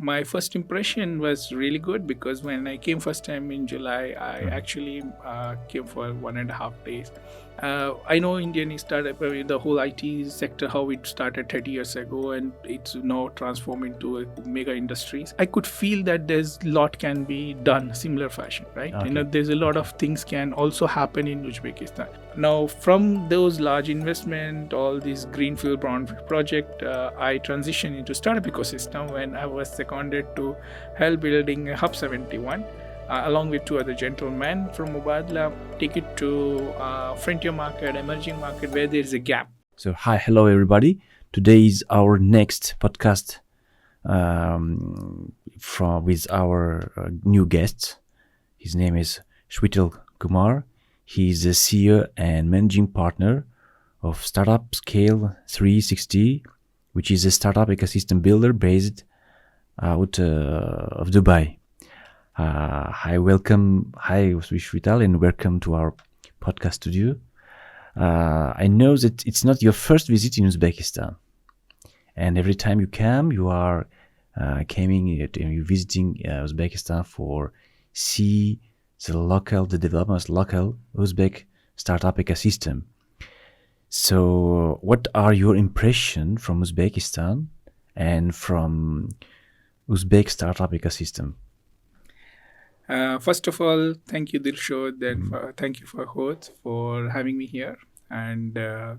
My first impression was really good because when I came first time in July, I actually came for 1.5 days. I know Indian startup, the whole IT sector, how it started 30 years ago, and it's now transformed into a mega industries. I could feel that there's a lot can be done similar fashion, right? Okay. There's a lot of things can also happen in Uzbekistan. Now, from those large investment, all these greenfield brownfield project, I transitioned into startup ecosystem when I was seconded to help building Hub 71. Along with two other gentlemen from Mubadala, take it to frontier market, emerging market, where there is a gap. So, hello everybody. Today is our next podcast with our new guest. His name is Swethal Kumar. He is the CEO and managing partner of Startupscale360, which is a startup ecosystem builder based out of Dubai. Hi, Swethal, and welcome to our podcast studio. I know that it's not your first visit in Uzbekistan, and every time you come, you are you're visiting Uzbekistan for see the development local Uzbek startup ecosystem. So, what are your impressions from Uzbekistan and from Uzbek startup ecosystem? First of all, thank you, Dilshod, and thank you for host for having me here and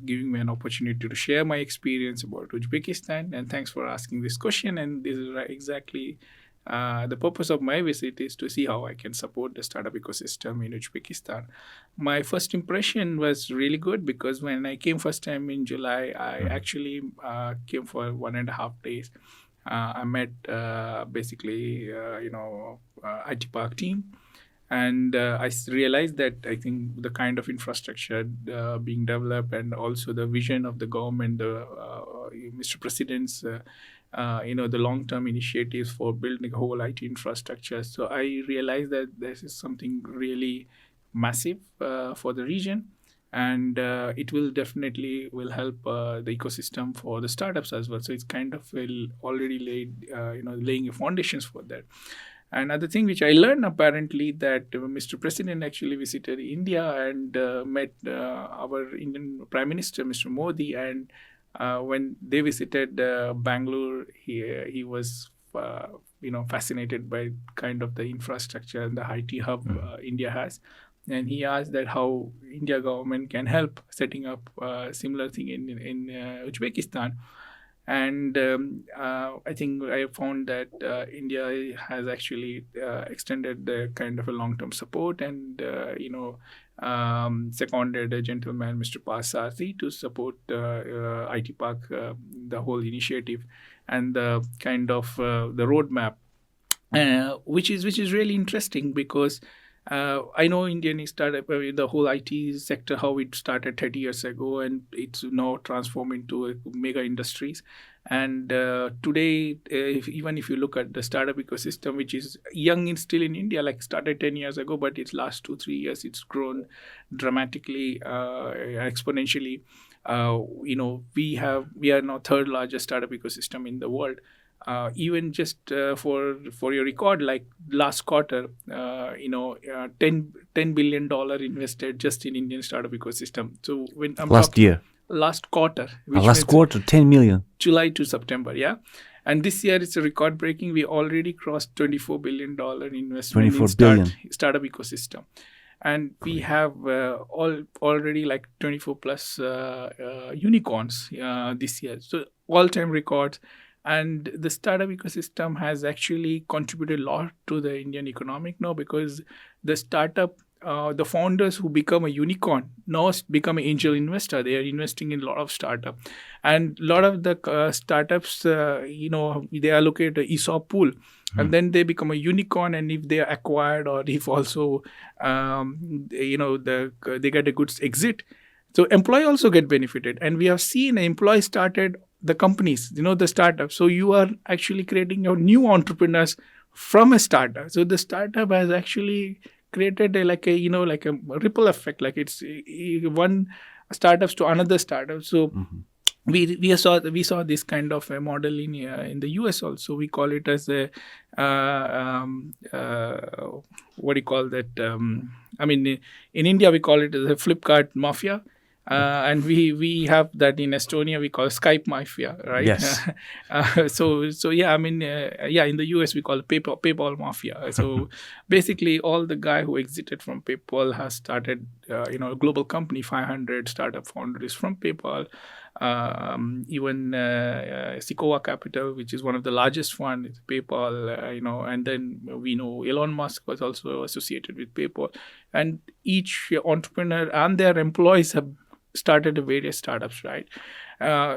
giving me an opportunity to share my experience about Uzbekistan. And thanks for asking this question. And this is exactly the purpose of my visit is to see how I can support the startup ecosystem in Uzbekistan. My first impression was really good because when I came first time in July, I actually came for 1.5 days. I met basically, IT Park team, and I realized that I think the kind of infrastructure being developed and also the vision of the government, Mr. President's, the long-term initiatives for building a whole IT infrastructure. So I realized that this is something really massive for the region. And it will definitely help the ecosystem for the startups as well. So it's kind of already laid, laying foundations for that. Another thing which I learned apparently that Mr. President actually visited India and met our Indian Prime Minister, Mr. Modi, and when they visited Bangalore, he was fascinated by kind of the infrastructure and the IT hub India has. And he asked that how India government can help setting up a similar thing in Uzbekistan. And I think I found that India has actually extended the kind of a long-term support and, seconded a gentleman, Mr. Pasarthi, to support IT Park, the whole initiative and the kind of the roadmap, which is really interesting because I know Indian startup, the whole IT sector, how it started 30 years ago, and it's now transformed into a mega industries. And today, even if you look at the startup ecosystem, which is young and still in India, like started 10 years ago, but its last 2-3 years, it's grown dramatically, exponentially. We are now third largest startup ecosystem in the world. Even just for your record, like last quarter, $10 billion invested just in Indian startup ecosystem. So when I'm last quarter, which last quarter, 10 million, July to September, yeah. And this year it's a record breaking. We already crossed $24 billion investment in startup ecosystem. And we have already like 24 plus unicorns this year. So all-time records. And the startup ecosystem has actually contributed a lot to the Indian economic now because the startup, the founders who become a unicorn now become an angel investor. They are investing in a lot of startup. And a lot of the startups, they allocate an ESOP pool. And then they become a unicorn, and if they are acquired or if also, they get a good exit. So employee also get benefited. And we have seen employees started the companies, the startups. So you are actually creating your new entrepreneurs from a startup. So the startup has actually created a ripple effect. Like it's one startups to another startup. So we saw this kind of a model in the US also. We call it as a what do you call that? I mean, in India we call it as a Flipkart mafia. And we have that in Estonia. We call Skype mafia, right? Yes. So yeah, I mean, yeah, in the US we call it PayPal mafia. So basically, all the guy who exited from PayPal has started, a global company. 500 startup founders from PayPal. Even Sikoa Capital, which is one of the largest fund, is PayPal. And then we know Elon Musk was also associated with PayPal, and each entrepreneur and their employees have started various startups, right?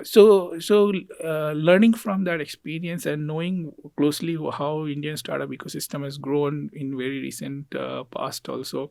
So learning from that experience and knowing closely how Indian startup ecosystem has grown in very recent past also,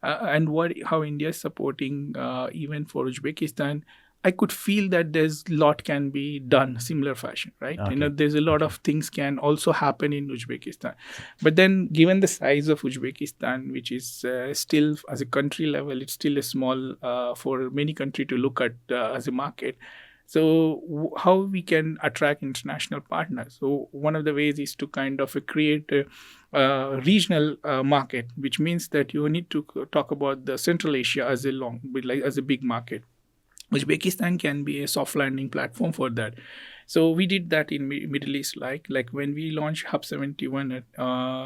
and how India is supporting even for Uzbekistan, I could feel that there's a lot can be done similar fashion, right? Okay. There's a lot of things can also happen in Uzbekistan. But then given the size of Uzbekistan, which is still as a country level, it's still a small for many country to look at as a market. So how we can attract international partners? So one of the ways is to kind of create a regional market, which means that you need to talk about the Central Asia as a big market. Uzbekistan can be a soft landing platform for that. So we did that in Middle East, like when we launched Hub 71 at,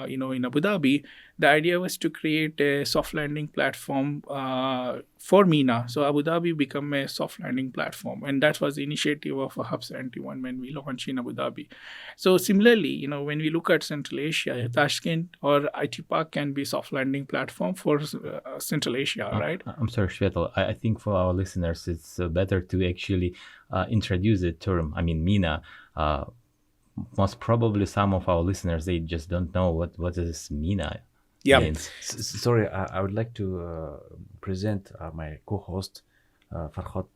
in Abu Dhabi. The idea was to create a soft landing platform for MENA. So Abu Dhabi become a soft landing platform, and that was the initiative of Hub 71 when we launched in Abu Dhabi. So similarly, when we look at Central Asia, Tashkent or IT Park can be soft landing platform for Central Asia, right? I'm sorry, Swethal. I think for our listeners, it's better to actually introduce the term. I mean, MENA. Most probably, some of our listeners, they just don't know what is MENA. Yeah. Means. Sorry, I would like to present my co-host, Farhad.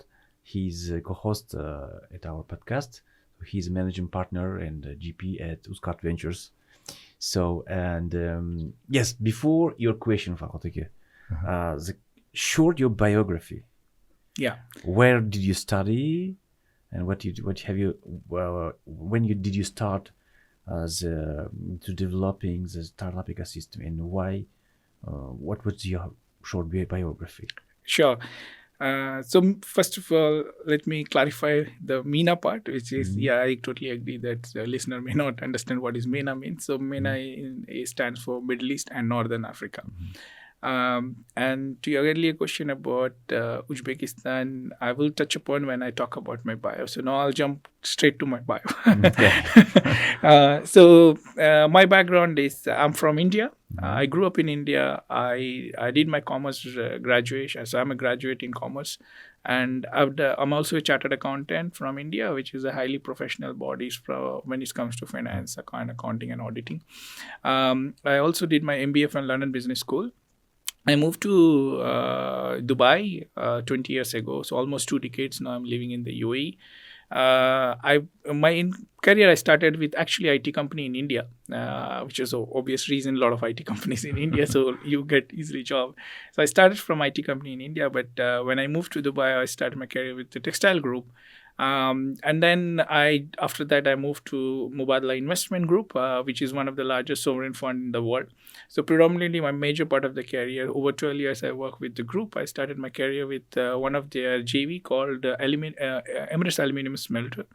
He's a co-host at our podcast. He's a managing partner and GP at Uzbek Ventures. So, and yes, before your question, Farhad, your biography. Yeah. Where did you study, and when did you start to developing the startup ecosystem, and why? What was your short biography? Sure. So first of all, let me clarify the MENA part, which is, I totally agree that the listener may not understand what is MENA means. So MENA stands for Middle East and Northern Africa. And to your earlier question about Uzbekistan, I will touch upon when I talk about my bio. So now I'll jump straight to my bio. So my background is I'm from India. I grew up in India. I did my commerce graduation. So I'm a graduate in commerce. And I'm also a chartered accountant from India, which is a highly professional body when it comes to finance, accounting and auditing. I also did my MBA from London Business School. I moved to Dubai 20 years ago, so almost 2 decades now I'm living in the UAE. My career I started with actually IT company in India, which is an obvious reason, a lot of IT companies in India, so you get easily job. So I started from IT company in India, but when I moved to Dubai, I started my career with the textile group. And then after that I moved to Mubadala Investment Group, which is one of the largest sovereign fund in the world. So predominantly my major part of the career, over 12 years I worked with the group. I started my career with one of their JV called Emirates Aluminium Smelter,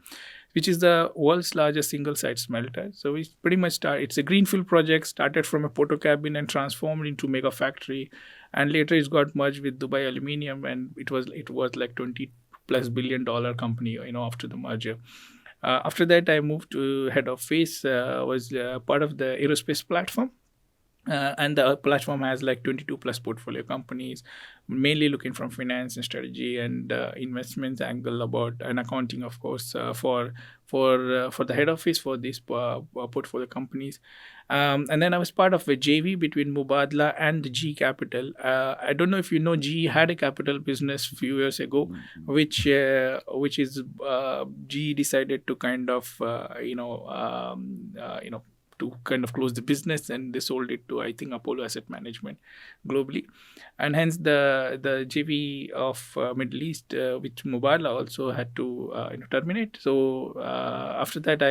which is the world's largest single site smelter. So we pretty much it's a greenfield project, started from a proto cabin and transformed into mega factory, and later it got merged with Dubai Aluminium, and it was like $20+ billion company, after the merger. After that, I moved to head office, was part of the aerospace platform. And the platform has like 22+ portfolio companies, mainly looking from finance and strategy and investments angle about, and accounting, of course, for the head office for these portfolio companies. And then I was part of a JV between Mubadala and G Capital. I don't know if you know, G had a capital business a few years ago, which is G decided to kind of to kind of close the business, and they sold it to, I think, Apollo Asset Management globally. And hence the JV of Middle East with Mubadala also had to terminate. So after that,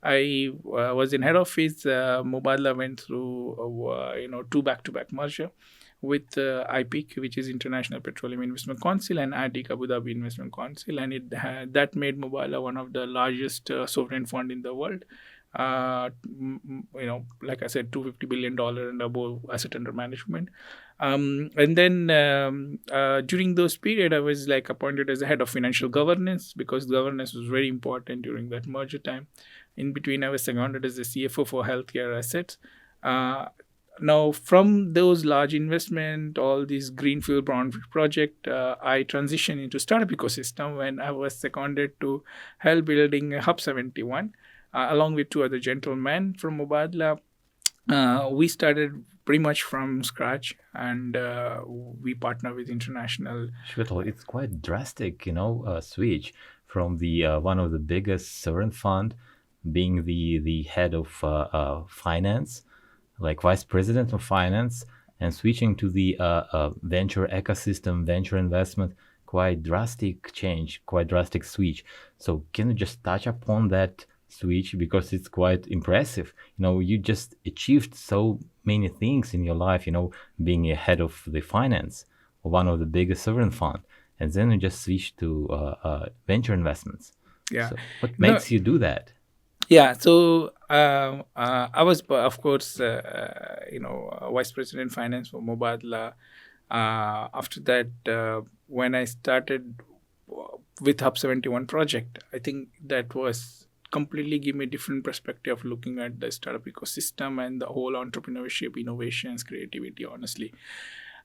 I was in head office. Mubadala went through 2 back-to-back merger with IPIC, which is International Petroleum Investment Council, and ADIC, Abu Dhabi Investment Council, and that made Mubadala one of the largest sovereign fund in the world. Like I said, $250 billion and above asset under management. And then during those period, I was like appointed as the head of financial governance, because governance was very important during that merger time. In between, I was seconded as the CFO for healthcare assets. Now, from those large investment, all these greenfield brownfield project, I transitioned into startup ecosystem when I was seconded to help building Hub 71, along with 2 other gentlemen from Mubadala. We started pretty much from scratch, and we partner with international. Swethal, it's quite drastic, switch from the one of the biggest sovereign fund, being the head of finance, like vice president of finance, and switching to the venture ecosystem, venture investment. Quite drastic change, quite drastic switch. So can you just touch upon that switch, because it's quite impressive? You just achieved so many things in your life, being a head of the finance of one of the biggest sovereign fund, and then you just switch to venture investments. Yeah. So what makes you do that? Yeah, so I was, of course, vice president finance for Mubadala. After that, when I started with Hub 71 project, I think that was completely give me a different perspective of looking at the startup ecosystem and the whole entrepreneurship, innovations, creativity. Honestly,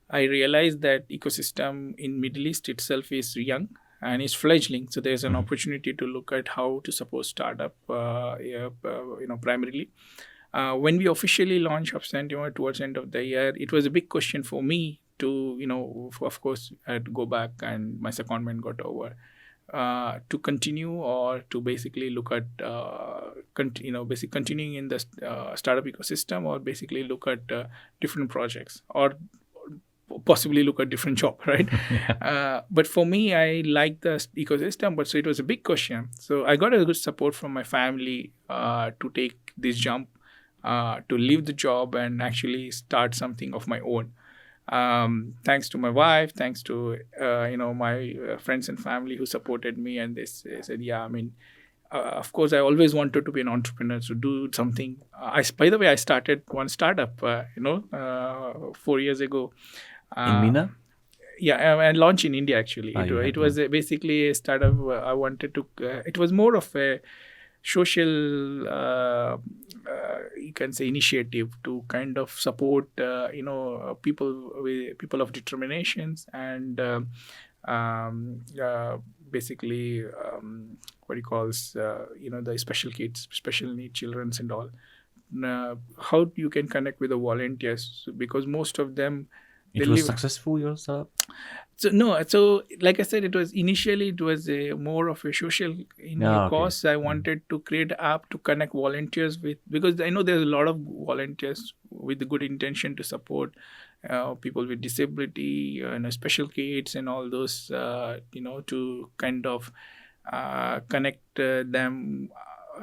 I realized that ecosystem in Middle East itself is young and it's fledgling. So there's an opportunity to look at how to support startup, primarily. When we officially launched Hub 71 towards the end of the year, it was a big question for me to, of course, I had to go back and my secondment got over. To continue or to basically look at, continuing in the startup ecosystem, or basically look at different projects, or possibly look at different job, right? But for me, I like the ecosystem, but so it was a big question. So I got a good support from my family to take this jump, to leave the job and actually start something of my own. Thanks to my wife, thanks to my friends and family who supported me, and they said, yeah, I mean, of course, I always wanted to be an entrepreneur, to do something. By the way, I started one startup, 4 years ago. In MENA? Yeah, I launched in India actually. It was basically a startup. I wanted to. It was more of a social, you can say, initiative to kind of support, people of determinations, and basically, what he calls, the special kids, special need children and all. How you can connect with the volunteers, because most of them. It was successful, your startup? So like I said, it was a more of a social cause. I wanted to create an app to connect volunteers with, because I know there's a lot of volunteers with the good intention to support people with disability, special kids and all those, to kind of connect them,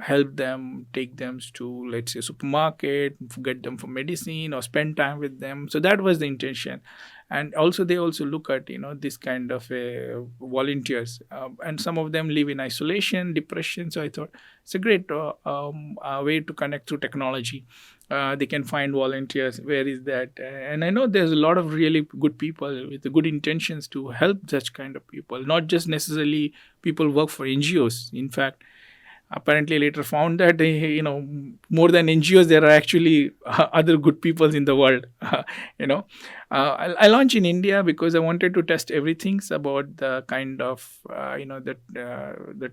help them, take them to, let's say, supermarket, get them for medicine, or spend time with them. So that was the intention. And also they also look at this kind of volunteers, and some of them live in isolation, depression. So I thought it's a great way to connect through technology. They can find volunteers. Where is that? And I know there's a lot of really good people with the good intentions to help such kind of people, not just necessarily people work for NGOs. In fact, apparently later found that more than NGOs, there are actually other good people in the world. I launched in India because I wanted to test everything about the kind of that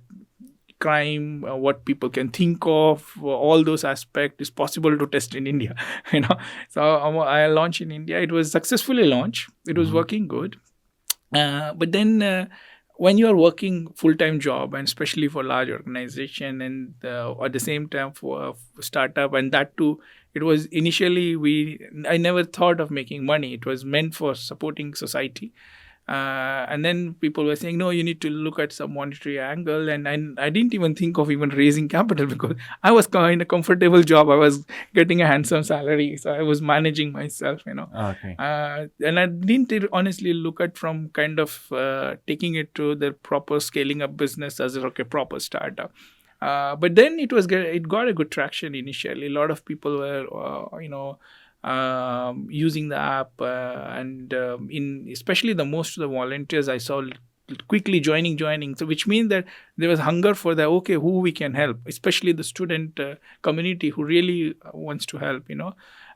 crime, what people can think of, all those aspects is possible to test in India. So I launched in India. It was successfully launched. It was working good, but then. when you are working full-time job, and especially for large organization, and at the same time for a startup, and that too, it was initially I never thought of making money. It was meant for supporting society. And then people were saying, no, you need to look at some monetary angle. And I didn't even think of even raising capital because I was in a comfortable job. I was getting a handsome salary. So I was managing myself, Okay. And I didn't honestly look at from kind of taking it to the proper scaling up business as a proper startup. But then it got a good traction initially. A lot of people were, using the app, and in especially most of the volunteers I saw quickly joining. So which means that there was hunger for who we can help, especially the student community who really wants to help,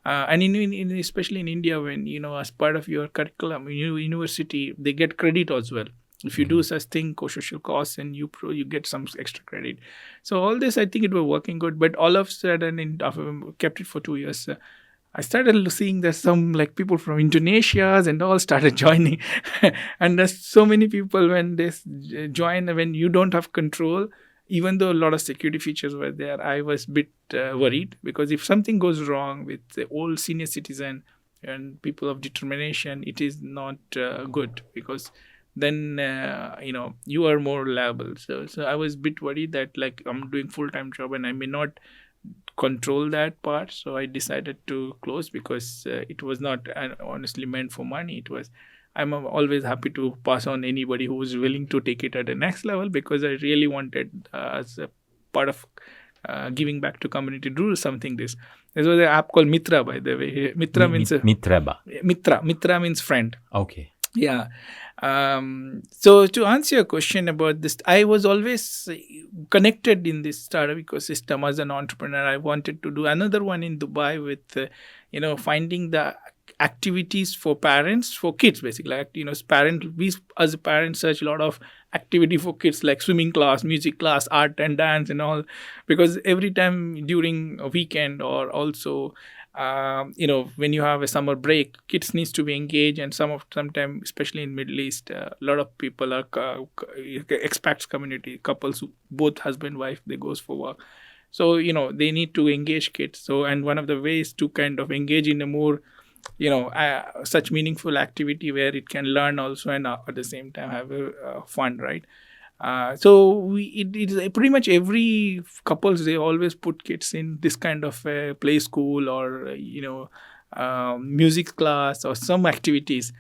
and especially in India, when as part of your curriculum in university, they get credit as well. If you do such thing, co-social costs, and you get some extra credit. So all this, I think it was working good. But all of a sudden, kept it for 2 years. I started seeing that some people from Indonesia and all started joining. And there's so many people when they join, when you don't have control, even though a lot of security features were there, I was a bit worried, because if something goes wrong with the old senior citizen and people of determination, it is not good, because then you are more liable. So I was a bit worried that I'm doing full-time job and I may not control that part. So I decided to close, because it was not honestly meant for money. I'm always happy to pass on anybody who is willing to take it at the next level, because I really wanted as a part of giving back to community, do something. This was an app called Mitra, by the way. Mitra means Mitra means friend. Okay. Yeah. So to answer your question about this, I was always connected in this startup ecosystem as an entrepreneur. I wanted to do another one in Dubai with, finding the activities for parents, for kids, basically. We as a parent search a lot of activity for kids, like swimming class, music class, art and dance and all, because every time during a weekend, or also when you have a summer break, kids needs to be engaged. And sometimes, especially in Middle East, a lot of people are expats community, couples who both husband wife, they goes for work. So they need to engage kids. So, and one of the ways to kind of engage in a more such meaningful activity where it can learn also, and at the same time have a fun, right? So it's pretty much every couples, they always put kids in this kind of play school, or music class, or some activities.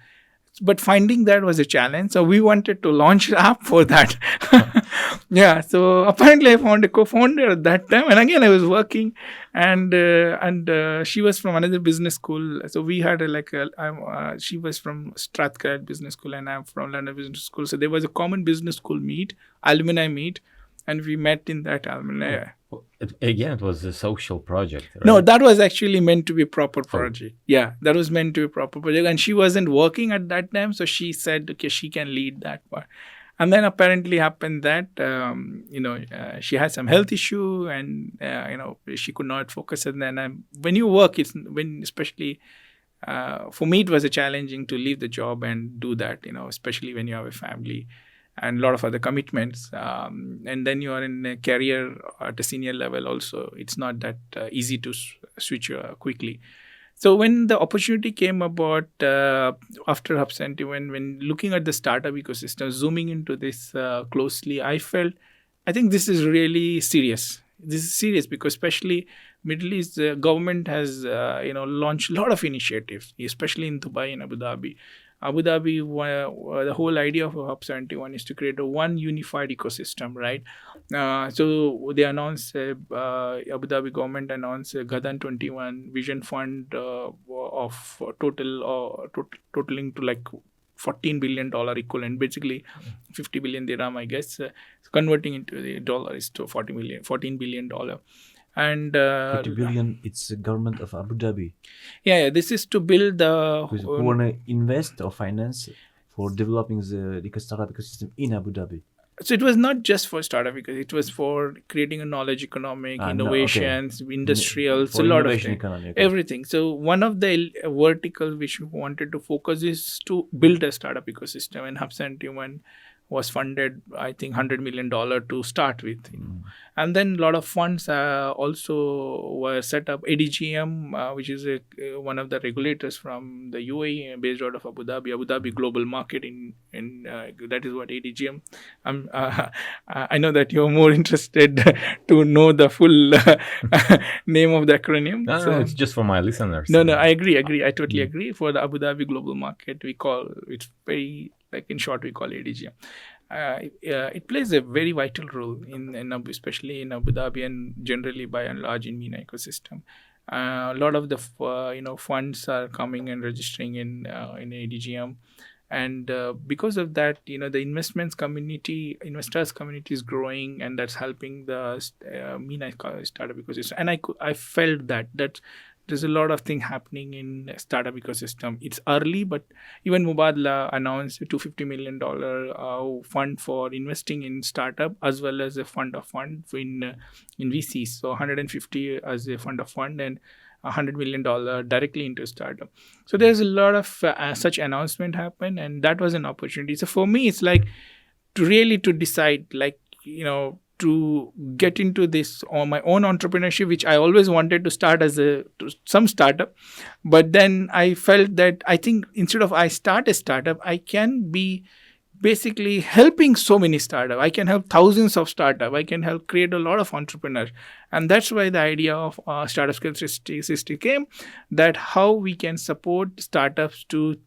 But finding that was a challenge, so we wanted to launch an app for that. Yeah, so apparently I found a co-founder at that time, and again I was working, and she was from another business school. So we had she was from Strathclyde Business School, and I'm from London Business School. So there was a common business school alumni meet, and we met in that alumni. Again, it was a social project, right? No, that was actually meant to be a proper project. Yeah, that was meant to be a proper project. And she wasn't working at that time, so she said, okay, she can lead that part. And then apparently happened that, she had some health issue, and, she could not focus. And then when you work, especially for me, it was challenging to leave the job and do that, especially when you have a family and a lot of other commitments. And then you are in a career at a senior level also. It's not that easy to switch quickly. So when the opportunity came about after Hub71, when looking at the startup ecosystem, zooming into this closely, I think this is really serious. This is serious because especially Middle East, the government has launched a lot of initiatives, especially in Dubai and Abu Dhabi. Abu Dhabi, the whole idea of Hub71 is to create a one unified ecosystem, right? So they announced, Abu Dhabi government announced a Gadan 21 Vision Fund of totaling to like $14 billion equivalent, basically 50 billion dirham, I guess. Converting into the dollar is to $14 billion. And 40 billion, it's the government of Abu Dhabi. Yeah, this is to build the who want to invest or finance for developing the startup ecosystem in Abu Dhabi. So it was not just for startup, because it was for creating a knowledge economic, innovations, industrials, a lot of things, everything. So one of the verticals which we wanted to focus is to build a startup ecosystem, and Hub71 was funded, I think, $100 million to start with. And then a lot of funds also were set up. ADGM, which is one of the regulators from the UAE, based out of Abu Dhabi Global Market. That is what ADGM. I know that you're more interested to know the full name of the acronym. No, it's just for my listeners. No, I agree. I totally agree. For the Abu Dhabi Global Market, we call it's very, like, in short, we call ADGM. It plays a very vital role especially in Abu Dhabi and generally by and large in MENA ecosystem. A lot of the funds are coming and registering in ADGM, and because of that, the investors community is growing, and that's helping the MENA startup ecosystem. And I felt that there's a lot of things happening in startup ecosystem. It's early, but even Mubadala announced a $250 million fund for investing in startup, as well as a fund in VCs. So 150 as a fund of fund and $100 million directly into startup. So there's a lot of such announcement happen, and that was an opportunity. So for me, it's like to decide, like, to get into this on my own entrepreneurship, which I always wanted to start as some startup. But then I felt that I think instead of I start a startup, I can be basically helping so many startups. I can help thousands of startups. I can help create a lot of entrepreneurs. And that's why the idea of Startupscale360 came, that how we can support startups to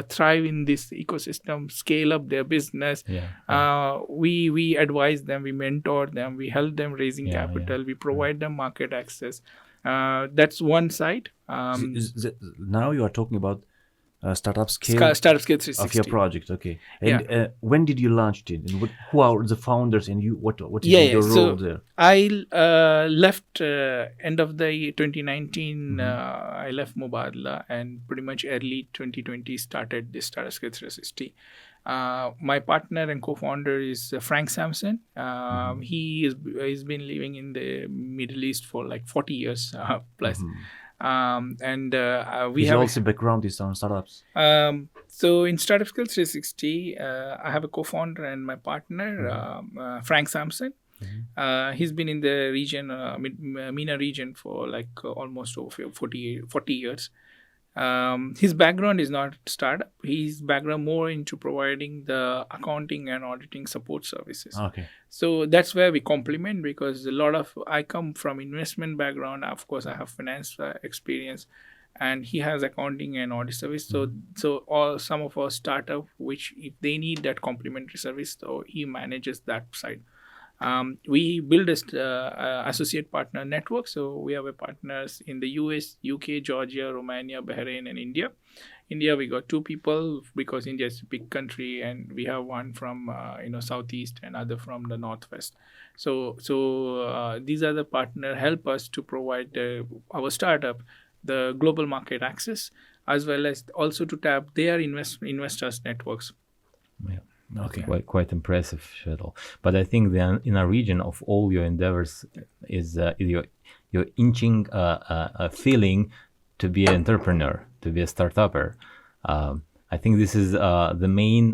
thrive in this ecosystem, scale up their business. We advise them, we mentor them, we help them raising capital, we provide them market access. That's one side. Now you are talking about Startupscale360 of your project, okay. And when did you launch it? And who are the founders? And what is your role there? I left end of the 2019. I left Mubadala, and pretty much early 2020 started this Startupscale360. My partner and co-founder is Frank Sampson. He's been living in the Middle East for like 40 years plus. We have also background is on startups. So in Startupscale360, I have a co-founder and my partner, Frank Sampson. He's been in the region, MENA region, for like almost over 40 years. His background is not startup. His background more into providing the accounting and auditing support services. Okay. So that's where we complement, because I come from investment background. Of course, I have finance experience, and he has accounting and audit service. So some of our startup, which if they need that complementary service, so he manages that side. We build a associate partner network. So we have partners in the US, UK, Georgia, Romania, Bahrain, and India. India, we got 2 people, because India is a big country, and we have one from Southeast and other from the Northwest. So these are the partner help us to provide our startup the global market access, as well as also to tap their investors networks. Yeah. Okay, quite impressive, Swethal. But I think then in a region of all your endeavors is you're inching a feeling to be an entrepreneur, to be a startupper. I think this is the main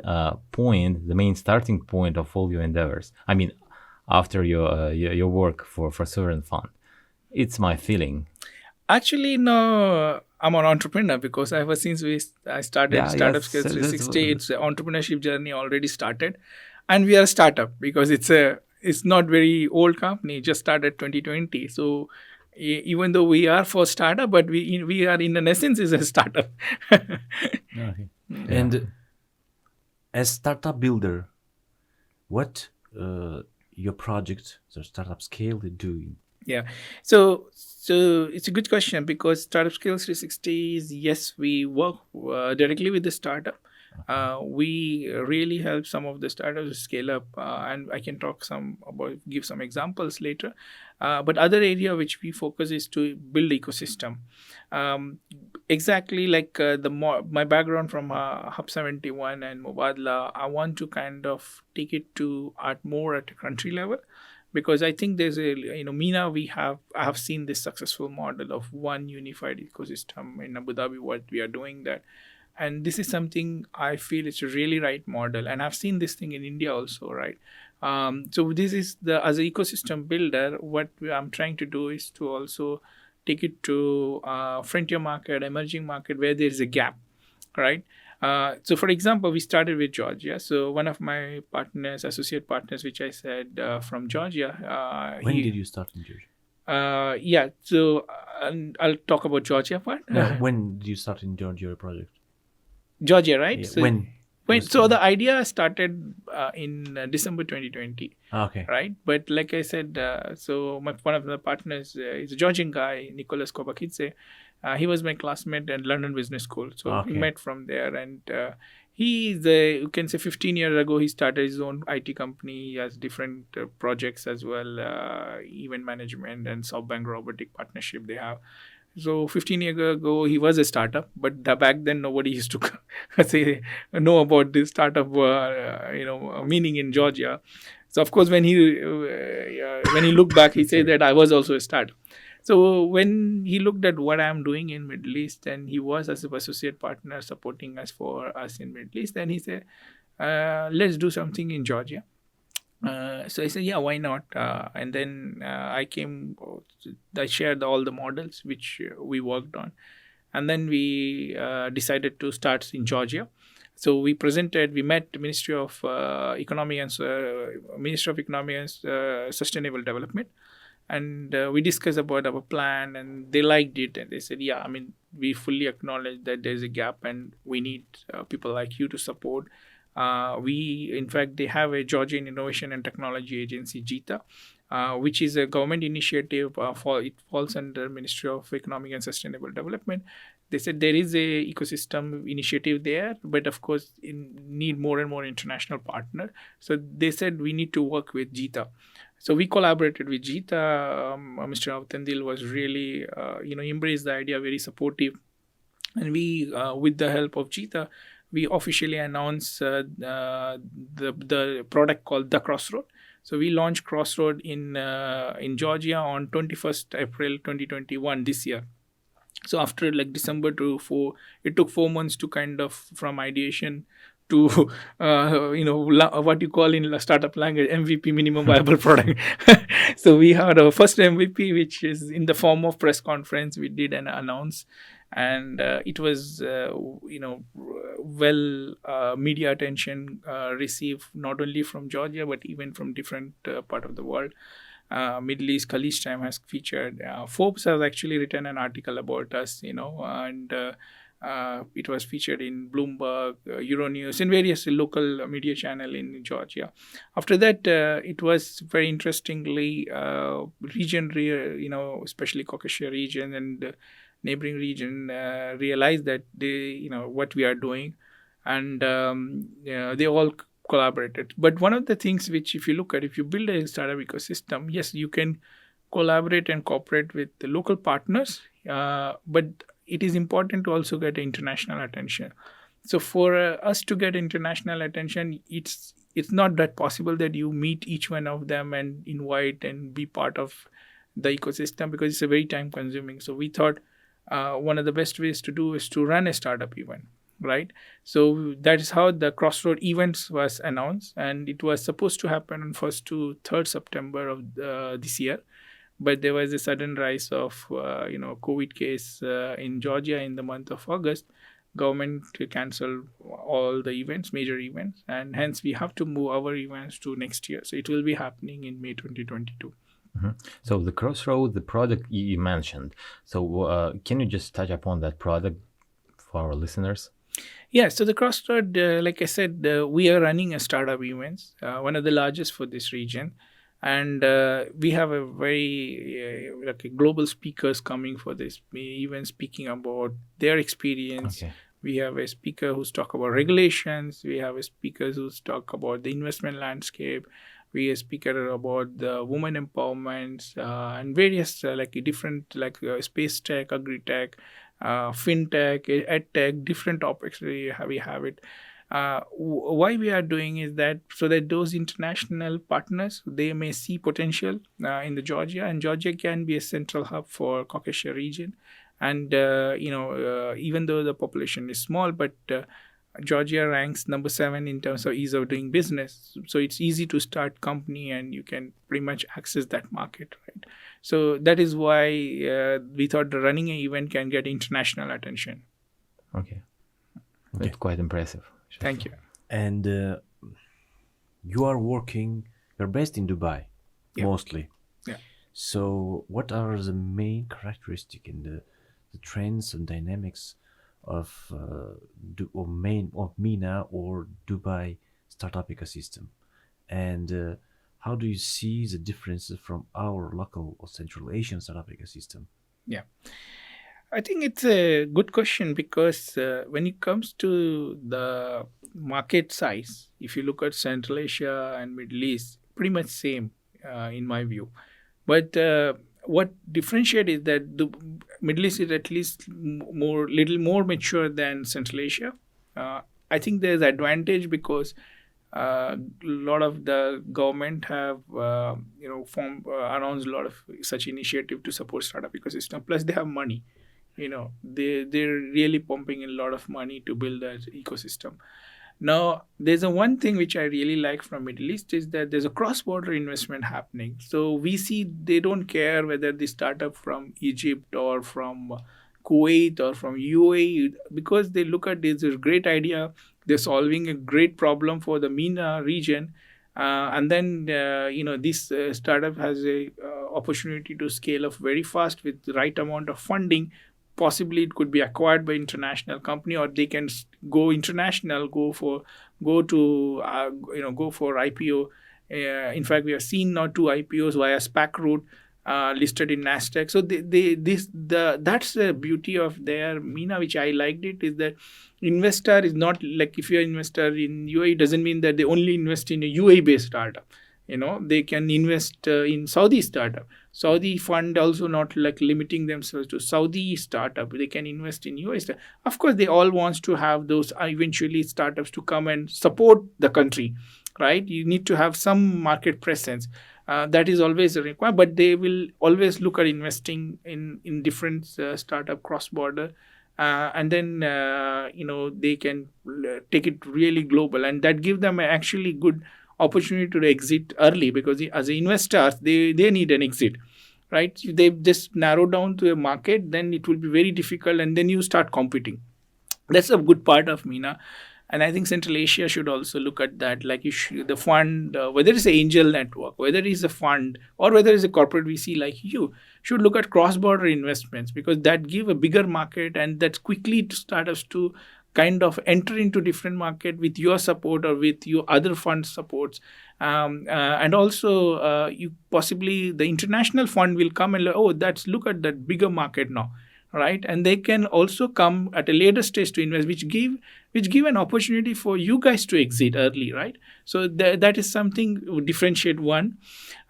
point, the main starting point of all your endeavors. I mean, after your work for Sovereign Fund, it's my feeling. Actually, no. I'm an entrepreneur, because ever since I started Startupscale360, it's an entrepreneurship journey already started, and we are a startup because it's not very old company, just started 2020. So even though we are for startup, but we are in essence is a startup. Okay. And as startup builder, what your project, the Startupscale, is doing? Yeah, so it's a good question, because Startupscale360 is, yes, we work directly with the startup. We really help some of the startups scale up, and I can give some examples later. But other area which we focus is to build ecosystem. Exactly like my background from Hub 71 and Mubadala, I want to kind of take it to more at a country level. Because I think there's MENA, I have seen this successful model of one unified ecosystem in Abu Dhabi, what we are doing that. and this is something I feel it's a really right model, and I've seen this thing in India also, right? So this is the, as an ecosystem builder, what I'm trying to do is to also take it to frontier market, emerging market, where there is a gap, right? So for example, we started with Georgia. So one of my partners, associate partners, which I said from Georgia. When did you start in Georgia? Yeah. So I'll talk about Georgia part. No, when did you start in Georgia project? Georgia, right? Yeah, So when? so the idea started in December 2020. Okay. Right, but like I said, so one of the partners is a Georgian guy, Nicholas Kovakidze. He was my classmate at London Business School, so we met from there. And he's you can say 15 years ago he started his own IT company. He has different projects as well, event management and SoftBank robotic partnership they have. So 15 years ago, he was a startup, but back then nobody used to say know about this startup, meaning in Georgia. So of course, when he looked back, he said that I was also a startup. So when he looked at what I'm doing in Middle East, and he was as an associate partner supporting us for us in Middle East, then he said, let's do something in Georgia. So I said, yeah, why not? And then I shared all the models which we worked on. And then we decided to start in Georgia. So we met Ministry of Economy and Sustainable Development. And we discussed about our plan, and they liked it. And they said, yeah, I mean, we fully acknowledge that there's a gap and we need people like you to support. In fact, they have a Georgian Innovation and Technology Agency, JITA, which is a government initiative. It falls under Ministry of Economic and Sustainable Development. They said there is a ecosystem initiative there, but of course, need more and more international partner. So they said we need to work with JITA. So we collaborated with JITA. Mr. Avtandil was really, embraced the idea, very supportive. And we, with the help of JITA, we officially announced the product called the Crossroads. So we launched Crossroads in Georgia on 21st April 2021 this year. So after December it took 4 months to kind of from ideation to what you call in startup language MVP, minimum viable product. So we had our first MVP, which is in the form of press conference. We did an announce, and it was media attention received not only from Georgia but even from different part of the world. Middle East College Time has featured. Forbes has actually written an article about us, and it was featured in Bloomberg, Euronews, and various local media channel in Georgia. After that, it was very interestingly region, especially Caucasia region and neighboring region realized that what we are doing, and they all collaborated. But one of the things which, if you build a startup ecosystem, yes, you can collaborate and cooperate with the local partners, but it is important to also get international attention. So for us to get international attention, it's not that possible that you meet each one of them and invite and be part of the ecosystem, because it's a very time consuming. So we thought one of the best ways to do is to run a startup event, right? So that is how the Crossroads events was announced, and it was supposed to happen on 1st to 3rd September of this year. But there was a sudden rise of COVID case in Georgia in the month of August. Government canceled all the events, major events, and hence we have to move our events to next year. So it will be happening in May 2022. Mm-hmm. So the Crossroads, the product you mentioned. So can you just touch upon that product for our listeners? Yeah, so the Crossroads, like I said, we are running a startup events, one of the largest for this region. And we have a very global speakers coming for this, even speaking about their experience. Okay. We have a speaker who's talk about regulations. We have a speaker who's talk about the investment landscape. We have a speaker about the women empowerment and various different space tech, agri tech, fintech, ed tech, different topics. We have it. Why we are doing is that so that those international partners, they may see potential in the Georgia, and Georgia can be a central hub for Caucasia region, And even though the population is small, but Georgia ranks number 7 in terms of ease of doing business. So it's easy to start company, and you can pretty much access that market, right? So that is why we thought the running an event can get international attention. Okay. That's quite impressive. Thank you. And you're based in Dubai, mostly. Yeah. So what are the main characteristics in the trends and dynamics of MENA or Dubai startup ecosystem? And how do you see the differences from our local or Central Asian startup ecosystem? Yeah. I think it's a good question, because when it comes to the market size, if you look at Central Asia and Middle East, pretty much same in my view. But what differentiates is that the Middle East is at least little more mature than Central Asia. I think there's advantage because a lot of the government have announced a lot of such initiative to support startup ecosystem. Plus, they have money. They're really pumping in a lot of money to build that ecosystem. Now, there's one thing which I really like from Middle East is that there's a cross-border investment happening. So we see they don't care whether the startup from Egypt or from Kuwait or from UAE, because they look at this as a great idea. They're solving a great problem for the MENA region. And then, this startup has a opportunity to scale up very fast with the right amount of funding. Possibly it could be acquired by international company, or they can go international, go for IPO. In fact, we have seen now 2 IPOs via SPAC route listed in Nasdaq. So that's the beauty of their MENA, which I liked it, is that investor is not like, if you're an investor in UAE, doesn't mean that they only invest in a UAE based startup. They can invest in Saudi startup. Saudi fund also not like limiting themselves to Saudi startup. They can invest in US. Of course, they all wants to have those eventually startups to come and support the country, right? You need to have some market presence. That is always a requirement, but they will always look at investing in different startup cross-border. And then, they can take it really global, and that give them actually good opportunity to exit early, because as investors, they need an exit, right? If they just narrow down to a market, then it will be very difficult, and then you start competing. That's a good part of MENA. And I think Central Asia should also look at that. Like the fund, whether it's an angel network, whether it's a fund, or whether it's a corporate VC like you, should look at cross-border investments, because that give a bigger market, and that's quickly to startups to kind of enter into different market with your support or with your other fund supports. And also you possibly the international fund will come and look at that bigger market now, right? And they can also come at a later stage to invest, which give an opportunity for you guys to exit early, right? So that is something differentiate one.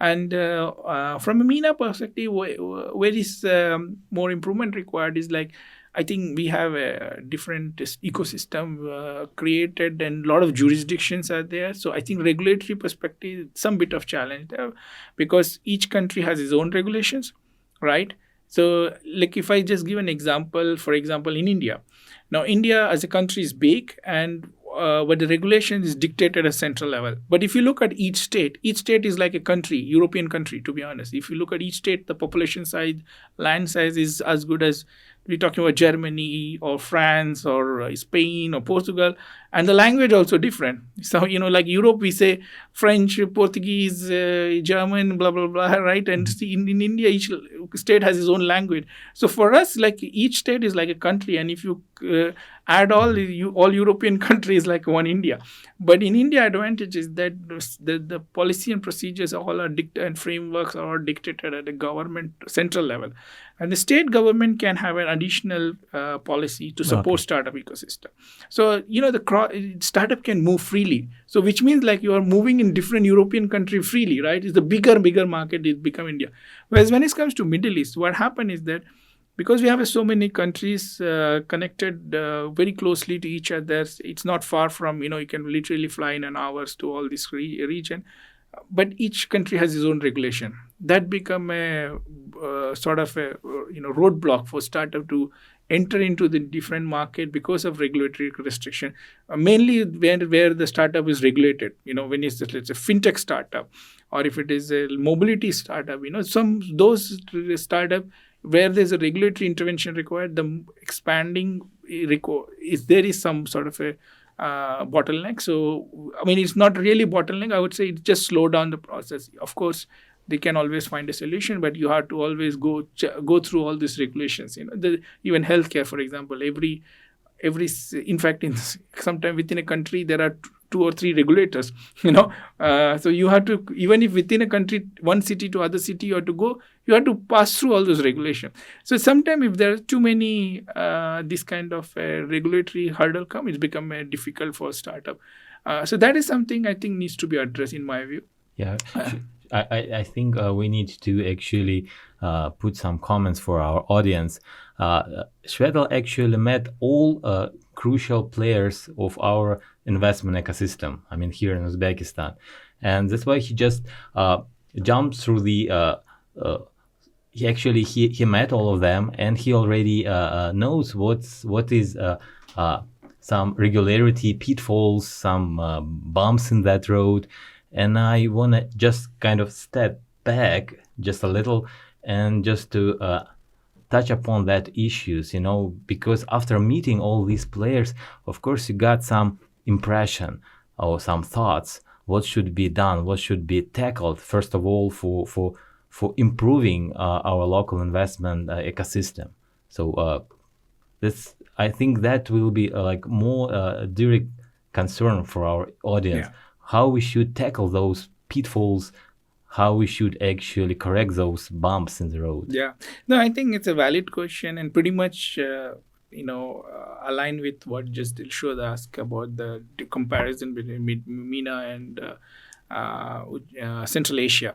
And from a MENA perspective, where is more improvement required is like, I think we have a different ecosystem created, and a lot of jurisdictions are there. So I think regulatory perspective, some bit of challenge there, because each country has its own regulations, right? So like if I just give an example, for example, in India. Now, India as a country is big, and but the regulation is dictated at a central level. But if you look at each state is like a country, European country, to be honest. If you look at each state, the population size, land size is as good as we're talking about Germany or France or Spain or Portugal, and the language also different. So, like Europe, we say French, Portuguese, German, blah, blah, blah, right? And in India, each state has its own language. So for us, like each state is like a country. And if you add all European countries like one India. But in India, advantage is that the policy and procedures all are and frameworks are all dictated at the government central level. And the state government can have an additional policy to support startup ecosystem. So, the startup can move freely. So, which means like you are moving in different European country freely, right? It's the bigger market is become India. Whereas when it comes to Middle East, what happened is that because we have so many countries connected very closely to each other, it's not far from, you can literally fly in an hours to all this region. but each country has its own regulation. That become a sort of a roadblock for startup to enter into the different market because of regulatory restriction. Mainly where the startup is regulated. When it's a fintech startup, or if it is a mobility startup, some those startup where there's a regulatory intervention required, the expanding is there is some sort of a bottleneck. So it's not really bottleneck. I would say it just slow down the process. Of course, they can always find a solution, but you have to always go through all these regulations. Even healthcare, for example, in fact, sometime within a country there are two or three regulators. So you have to, even if within a country, one city to other city you have to go, you have to pass through all those regulations. So sometimes if there are too many this kind of regulatory hurdle come, it's become difficult for startup. So that is something I think needs to be addressed in my view. Yeah, I think we need to actually put some comments for our audience. Swethal actually met all crucial players of our investment ecosystem, here in Uzbekistan. And that's why he just jumped through the... He met all of them, and he already knows what is some regularity pitfalls, some bumps in that road. And I want to just kind of step back just a little and just to touch upon that issues, because after meeting all these players, of course, you got some impression or some thoughts, what should be done, what should be tackled, first of all, for improving our local investment ecosystem. So I think that will be more direct concern for our audience. Yeah. How we should tackle those pitfalls, how we should actually correct those bumps in the road. Yeah. No, I think it's a valid question and pretty much, aligned with what just Dilshod asked about the comparison between MENA and Central Asia.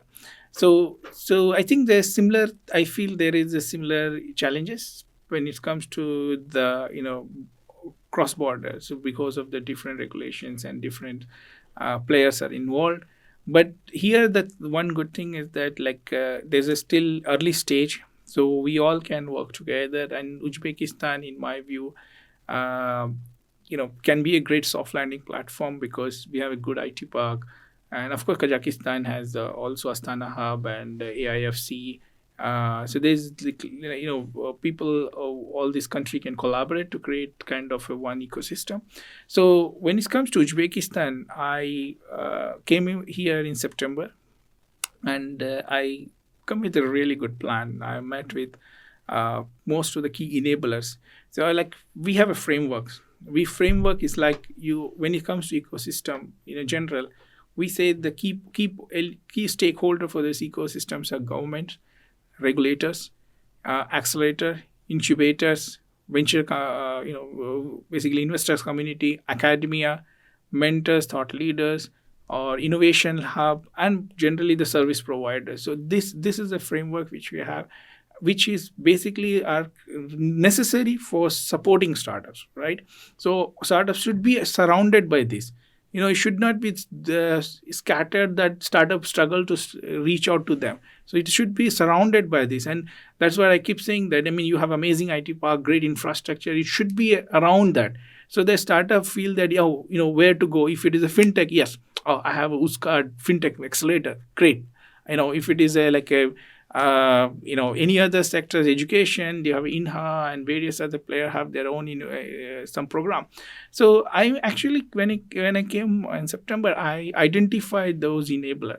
So I think I feel there is a similar challenges when it comes to the, cross-border. So because of the different regulations and different players are involved. But here, the one good thing is that there's a still early stage, so we all can work together. And Uzbekistan, in my view, can be a great soft landing platform because we have a good IT park, and of course, Kazakhstan has also Astana Hub and AIFC. So there's people all this country can collaborate to create kind of a one ecosystem. So when it comes to Uzbekistan, I came here in September, and I come with a really good plan. I met with most of the key enablers. So we have a framework. Framework is when it comes to ecosystem in general, we say the key stakeholder for this ecosystems are government, regulators, accelerator, incubators, venture, basically investors community, academia, mentors, thought leaders, or innovation hub, and generally the service providers. So this is a framework which we have, which is basically are necessary for supporting startups, right? So startups should be surrounded by this. It should not be scattered that startups struggle to reach out to them. So it should be surrounded by this. And that's why I keep saying that, you have amazing IT park, great infrastructure. It should be around that. So the startup feel that, where to go. If it is a fintech, yes. Oh, I have a Uzcard fintech accelerator. Great. If it is any other sectors, education, they have INHA and various other players have their own some program. So I actually, when I came in September, I identified those enabler.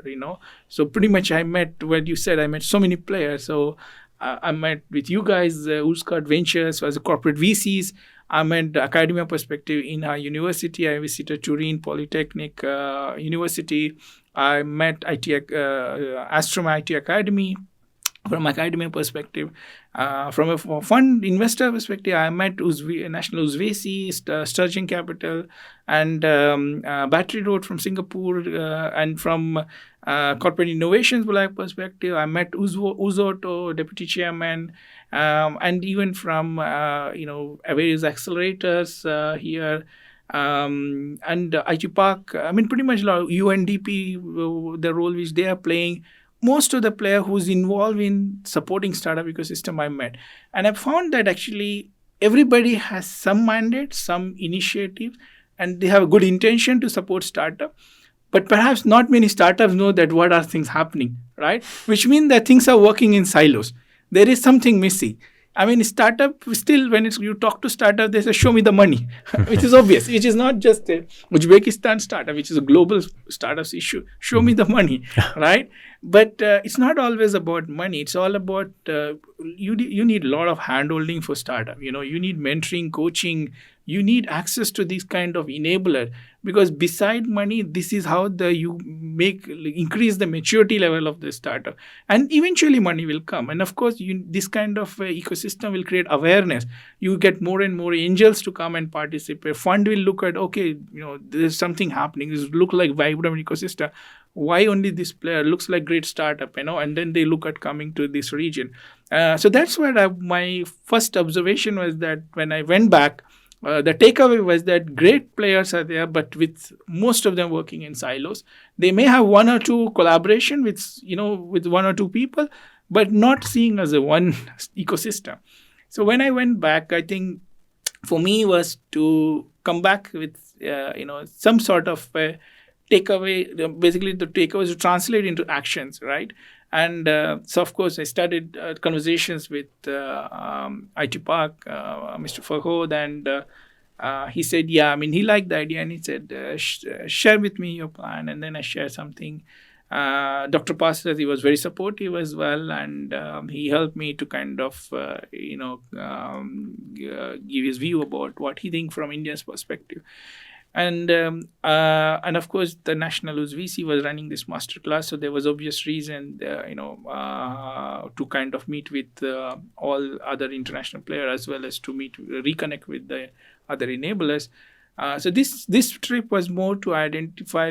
So pretty much I met what you said. I met so many players. So I met with you guys, Uzcard Ventures as a corporate VCs. I met academia perspective in our university. I visited Turin Polytechnic University. I met Astrom IT Academy. From academic perspective, from a fund investor perspective, I met National Uzbeki, Sturgeon Capital, and Battery Road from Singapore, and from corporate innovations perspective, I met Uzoto, deputy chairman, and even from various accelerators here. And IT Park, I mean, pretty much UNDP, the role which they are playing, most of the player who's involved in supporting startup ecosystem I met. And I found that actually everybody has some mandate, some initiative, and they have a good intention to support startup. But perhaps not many startups know that what are things happening, right? Which means that things are working in silos. There is something missing. I mean, startup still, when you talk to startup, they say, show me the money, which is obvious, which is not just a Uzbekistan startup, which is a global startups issue. Show me the money, right? But it's not always about money. It's all about, you need a lot of handholding for startup. You need mentoring, coaching. You need access to this kind of enabler, because beside money, this is how you increase the maturity level of the startup, and eventually money will come. And of course, this kind of ecosystem will create awareness. You get more and more angels to come and participate. Fund will look at, okay, there's something happening. This look like vibrant ecosystem. Why only this player looks like great startup, and then they look at coming to this region. So that's where my first observation was that when I went back. The takeaway was that great players are there, but with most of them working in silos. They may have one or two collaboration with one or two people, but not seeing as a one ecosystem. So when I went back, I think for me was to come back with some sort of takeaway. Basically, the takeaway is to translate into actions, right? And so, of course, I started conversations with IT Park, Mr. Fahod, and he said, yeah, I mean, he liked the idea, and he said, share with me your plan. And then I shared something. Dr. Pastor, he was very supportive as well, and he helped me to kind of, give his view about what he thinks from India's perspective. And of course, the National VC was running this masterclass, so there was obvious reason, to kind of meet with all other international players, as well as to reconnect with the other enablers. So this trip was more to identify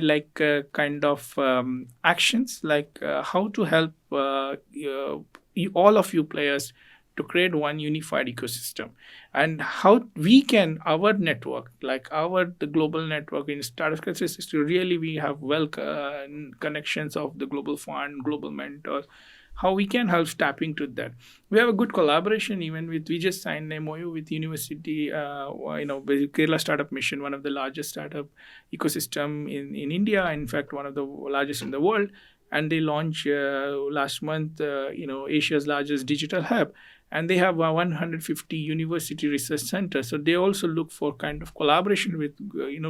kind of actions, how to help all of you players to create one unified ecosystem, and how we can, our network, the global network in Startupscale360, really we have connections of the global fund, global mentors, how we can help tapping to that. We have a good collaboration we just signed an MOU with University, Kerala Startup Mission, one of the largest startup ecosystem in India, in fact, one of the largest in the world. And they launched last month, Asia's largest digital hub. And they have 150 university research centers. So they also look for kind of collaboration with,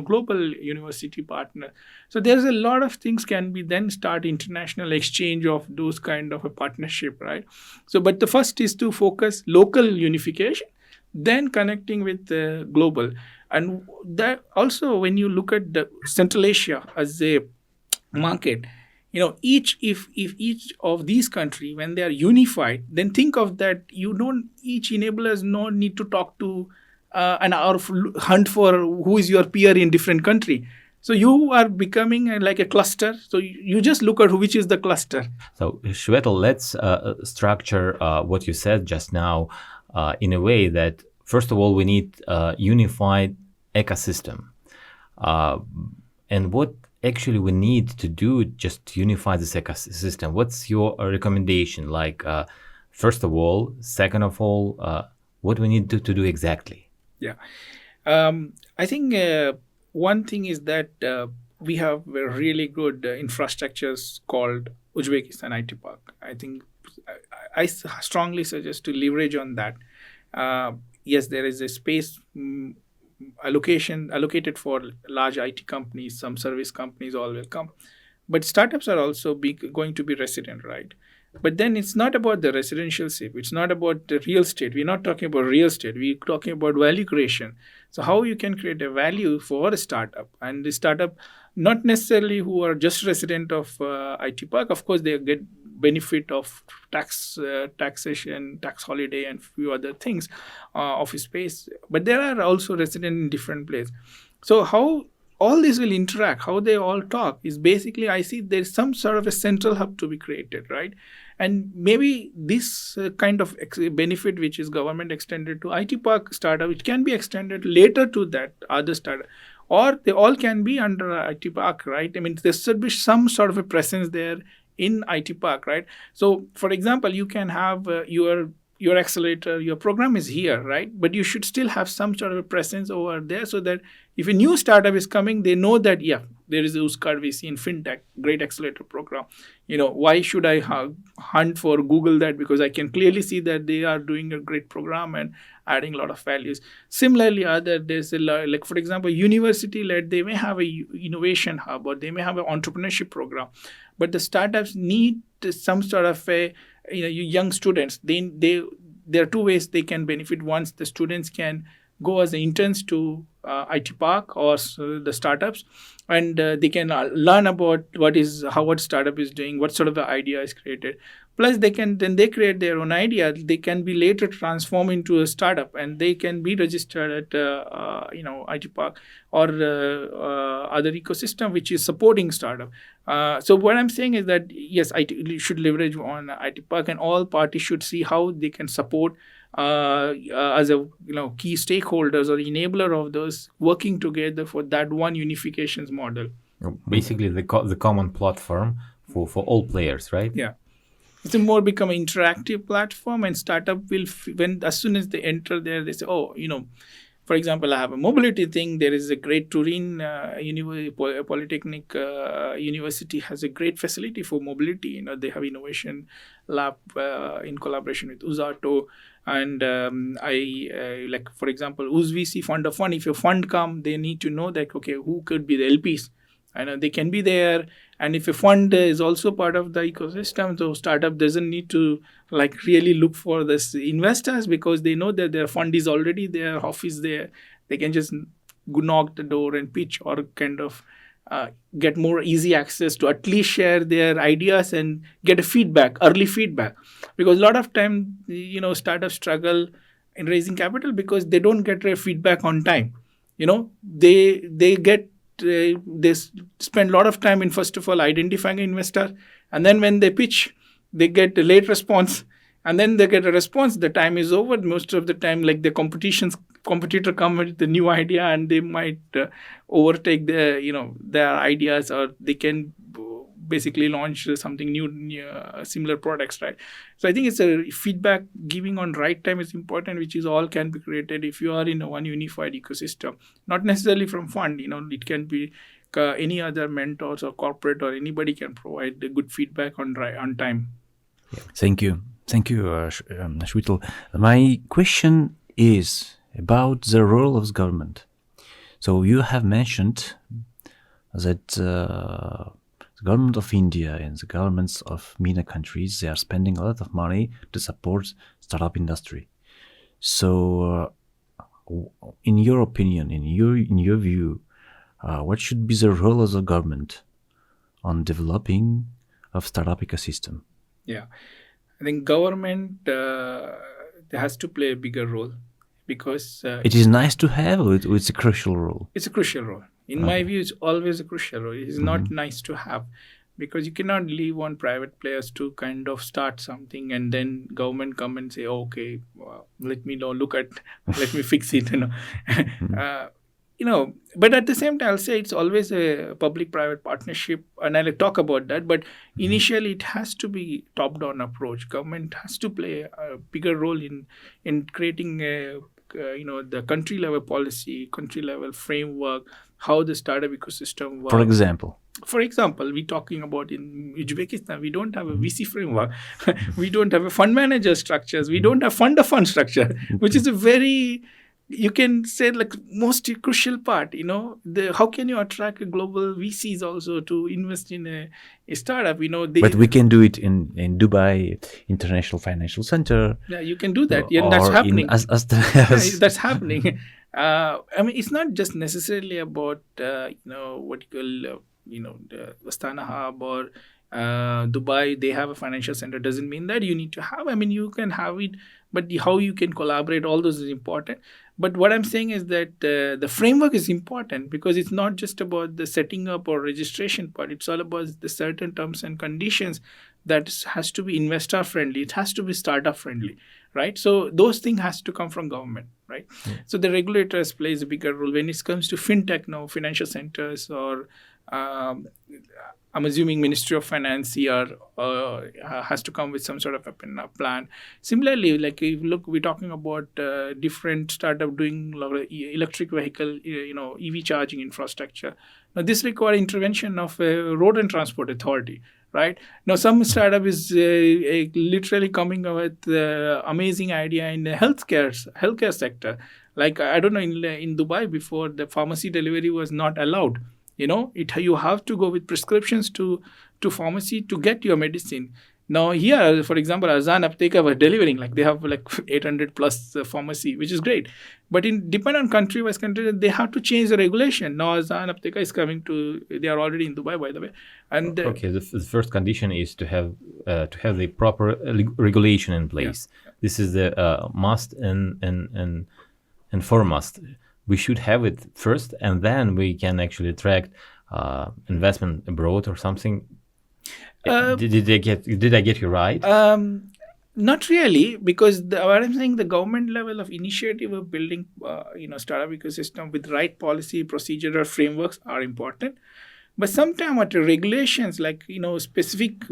global university partners. So there's a lot of things can be then start international exchange of those kind of a partnership, right? So, but the first is to focus local unification, then connecting with global. And that also, when you look at the Central Asia as a market, if each of these countries, when they are unified, then think of that, each enablers no need to talk to or hunt for who is your peer in different country. So you are becoming like a cluster. So you just look at which is the cluster. So Swethal, let's structure what you said just now in a way that, first of all, we need a unified ecosystem. And what actually we need to do just to unify this ecosystem? What's your recommendation? First of all, second of all, what we need to do exactly? Yeah. I think one thing is that we have a really good infrastructures called Uzbekistan IT Park. I think I strongly suggest to leverage on that. Yes, there is a space allocated for large IT companies, some service companies, all will come. But startups are also going to be resident, right? But then it's not about the residential shape. It's not about the real estate. We're not talking about real estate. We're talking about value creation. So how you can create a value for a startup. And the startup, not necessarily who are just resident of IT Park. Of course, they get benefit of taxation, tax holiday, and few other things, office space. But there are also resident in different places. So how all this will interact, how they all talk is basically, I see there's some sort of a central hub to be created, right? And maybe this kind of benefit, which is government extended to IT Park startup, which can be extended later to that other startup. or they all can be under IT Park, right? I mean, there should be some sort of a presence there in IT Park, right? So, for example, you can have your accelerator, your program is here, right? But you should still have some sort of a presence over there, so that if a new startup is coming, they know that, yeah, there is a Uzbek VC in fintech, great accelerator program. Why should I hunt for Google that? Because I can clearly see that they are doing a great program and adding a lot of values. Similarly, there's like, for example, university led, they may have a innovation hub, or they may have an entrepreneurship program, but the startups need some sort of a, young students. There are two ways they can benefit. Once the students can go as interns to IT Park or the startups, and they can learn about what startup is doing, what sort of the idea is created. Plus, they create their own idea. They can be later transformed into a startup, and they can be registered at IT Park or other ecosystem which is supporting startup. So what I'm saying is that yes, IT should leverage on IT Park, and all parties should see how they can support as a key stakeholders or enabler of those, working together for that one unifications model. Basically, the common platform for all players, right? Yeah. It's a more become an interactive platform, and startup will, as soon as they enter there, they say, for example, I have a mobility thing. There is a great Turin Polytechnic University has a great facility for mobility. They have innovation lab in collaboration with Uzato. And like, for example, UzVC fund of fund. If a fund come, they need to know that, okay, who could be the LPs? I know they can be there. And if a fund is also part of the ecosystem, so startup doesn't need to really look for this investors, because they know that their fund is already there, office there. They can just knock the door and pitch, or kind of get more easy access to at least share their ideas and get a early feedback. Because a lot of time, startups struggle in raising capital because they don't get a feedback on time. They spend a lot of time in, first of all, identifying an investor, and then when they pitch, they get a late response, and then they get a response, the time is over. Most of the time, like, the competitor come with the new idea, and they might overtake their ideas, or they can basically launch something new, similar products, right? So I think it's a feedback giving on right time is important, which is all can be created if you are in one unified ecosystem, not necessarily from fund. It can be any other mentors or corporate, or anybody can provide the good feedback on time. Thank you, Swethal. My question is about the role of the government. So you have mentioned that the government of India and the governments of MENA countries, they are spending a lot of money to support startup industry. So, in your opinion, in your view, what should be the role of the government on developing of startup ecosystem? Yeah, I think government has to play a bigger role, because it is nice to have, or it's a crucial role? It's a crucial role. In my view, it's always a crucial role. It is not nice to have, because you cannot leave on private players to kind of start something, and then government come and say, okay, let me let me fix it. But at the same time, I'll say it's always a public-private partnership, and I'll talk about that. But initially, it has to be top-down approach. Government has to play a bigger role in creating the country-level policy, country-level framework, how the startup ecosystem works. For example, we're talking about in Uzbekistan, we don't have a VC framework. We don't have a fund manager structures. We don't have fund-of-fund structure, which is a very, you can say, most crucial part. How can you attract global VCs also to invest in a startup? But we can do it in Dubai International Financial Center. Yeah, you can do that. Yeah, that's happening. That's happening. It's not just necessarily about what you call the Astana Hub or Dubai. They have a financial center. Doesn't mean that you need to have. You can have it, but how you can collaborate, all those is important. But what I'm saying is that the framework is important, because it's not just about the setting up or registration part. It's all about the certain terms and conditions that has to be investor friendly. It has to be startup friendly, right? So those things has to come from government, right? So the regulators plays a bigger role when it comes to fintech now, financial centers, or um, I'm assuming Ministry of Finance here has to come with some sort of a plan. Similarly, like if you look, we're talking about different startup doing a lot of electric vehicle, EV charging infrastructure. Now this requires intervention of road and transport authority. Right now, some startup is literally coming up with amazing idea in the healthcare sector. Like I don't know, in Dubai before, the pharmacy delivery was not allowed. You have to go with prescriptions to pharmacy to get your medicine. Now here, for example, Azan Apteka was delivering, like they have like 800 plus pharmacy, which is great. But in depend on country, they have to change the regulation. Now Azan Apteka is coming to, they are already in Dubai, by the way. And okay, the first condition is to have the proper regulation in place. Yeah. This is the must and foremost. We should have it first, and then we can actually attract investment abroad or something. Did I get you right? Not really, because what I'm saying, the government level of initiative of building, startup ecosystem with right policy, procedural frameworks are important. But sometimes what regulations, like specific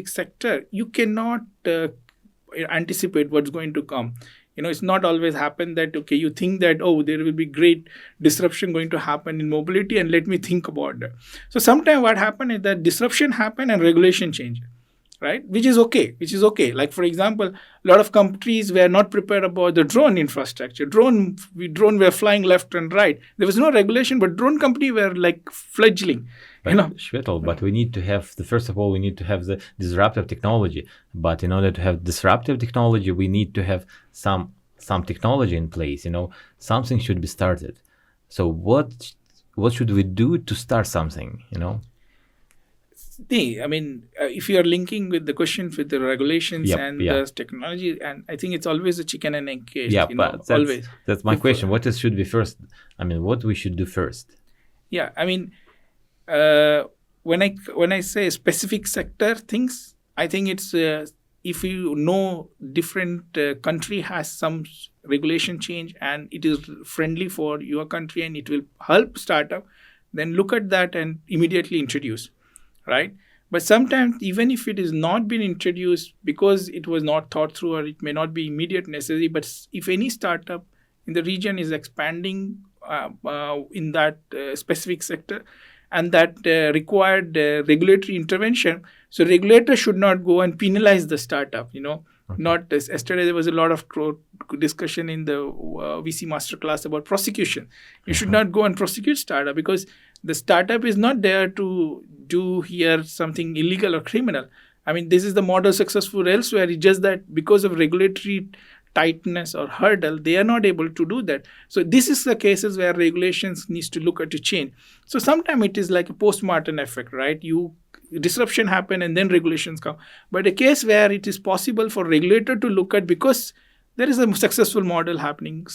sector, you cannot anticipate what's going to come. It's not always happen that, okay, you think that, oh, there will be great disruption going to happen in mobility and let me think about that. So sometimes what happen is that disruption happen and regulation change, right? Which is okay. Like, for example, a lot of countries were not prepared about the drone infrastructure. Drone were flying left and right. There was no regulation, but drone company were like fledgling. Swethal, but we need to have first of all, we need to have the disruptive technology. But in order to have disruptive technology, we need to have some technology in place. Something should be started. So what should we do to start something? If you are linking with the question with the regulations the technology, and I think it's always a chicken and egg case. Yeah, but that's my question. What should be first? What we should do first? Yeah, when I say specific sector things, I think it's if you know different country has some regulation change and it is friendly for your country and it will help startup, then look at that and immediately introduce, right? But sometimes even if it is not been introduced because it was not thought through or it may not be immediate necessary, but if any startup in the region is expanding in that specific sector, and that required regulatory intervention. So regulator should not go and penalize the startup, Okay. Not yesterday there was a lot of discussion in the VC masterclass about prosecution. You should not go and prosecute startup because the startup is not there to do here something illegal or criminal. This is the model successful elsewhere. It's just that because of regulatory tightness or hurdle, they are not able to do that. So this is the cases where regulations needs to look at to change. So sometimes it is like a post-mortem effect, right? Disruption happen and then regulations come. But a case where it is possible for regulator to look at because there is a successful model happening,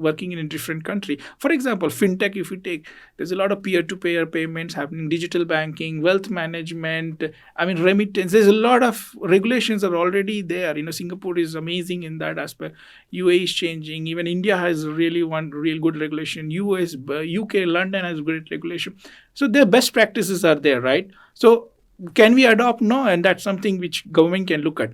working in a different country. For example, fintech, if you take, there's a lot of peer-to-peer payments happening, digital banking, wealth management, remittance. There's a lot of regulations are already there. Singapore is amazing in that aspect. UAE is changing. Even India has really one real good regulation. US, UK, London has great regulation. So their best practices are there, right? So can we adopt? No, and that's something which government can look at.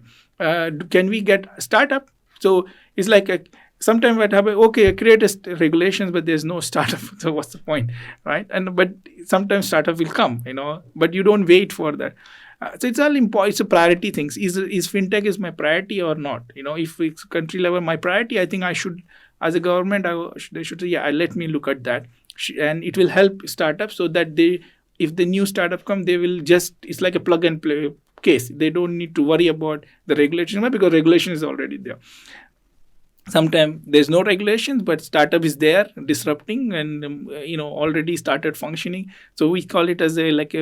Can we get a startup? So it's like sometimes what happens, okay, create regulations, but there's no startup. So what's the point, right? But sometimes startup will come, but you don't wait for that. So it's all important. It's a priority things. Is fintech is my priority or not? If it's country level my priority, I think I should, as a government, they should say, let me look at that, and it will help startups so that if the new startup come, they will it's like a plug and play case. They don't need to worry about the regulation because regulation is already there. Sometimes there's no regulations, but startup is there disrupting and already started functioning. So we call it as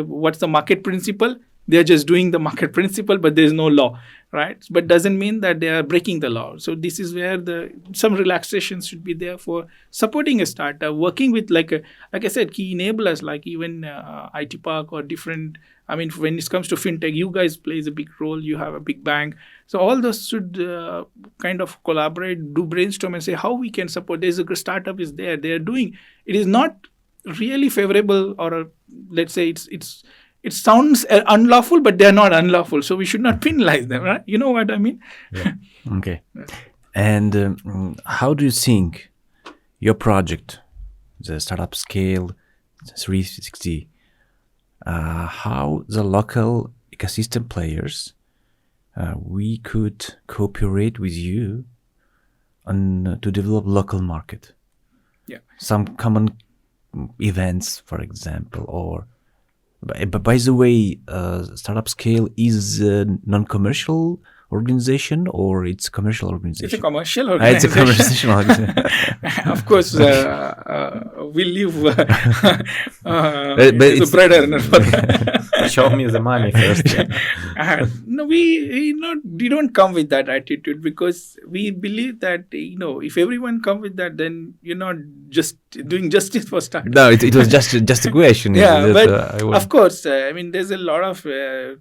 what's the market principle? They're just doing the market principle, but there's no law, right? But doesn't mean that they are breaking the law. So this is where some relaxation should be there for supporting a startup, working with like I said, key enablers like even IT Park or different I mean, when it comes to fintech, you guys plays a big role. You have a big bank, so all those should kind of collaborate, do brainstorm, and say how we can support. There's a startup is there. They are doing. It is not really favorable, or let's say it sounds unlawful, but they are not unlawful. So we should not penalize them, right? You know what I mean? Yeah. Okay. And how do you think your project, the Startup Scale 360, how the local ecosystem players we could cooperate with you on to develop local market? Yeah. Some common events, for example, or but by the way, Startup Scale is a non-commercial organization or it's a commercial organization? It's a commercial It's a organization. commercial organization. Of course, we live But as a it's- bread earner for that. Show me the money first. No, we don't come with that attitude, because we believe that if everyone come with that, then you're not just doing justice for startups. No, it was just a question. Yeah, That, but I would- of course, I mean, there's a lot of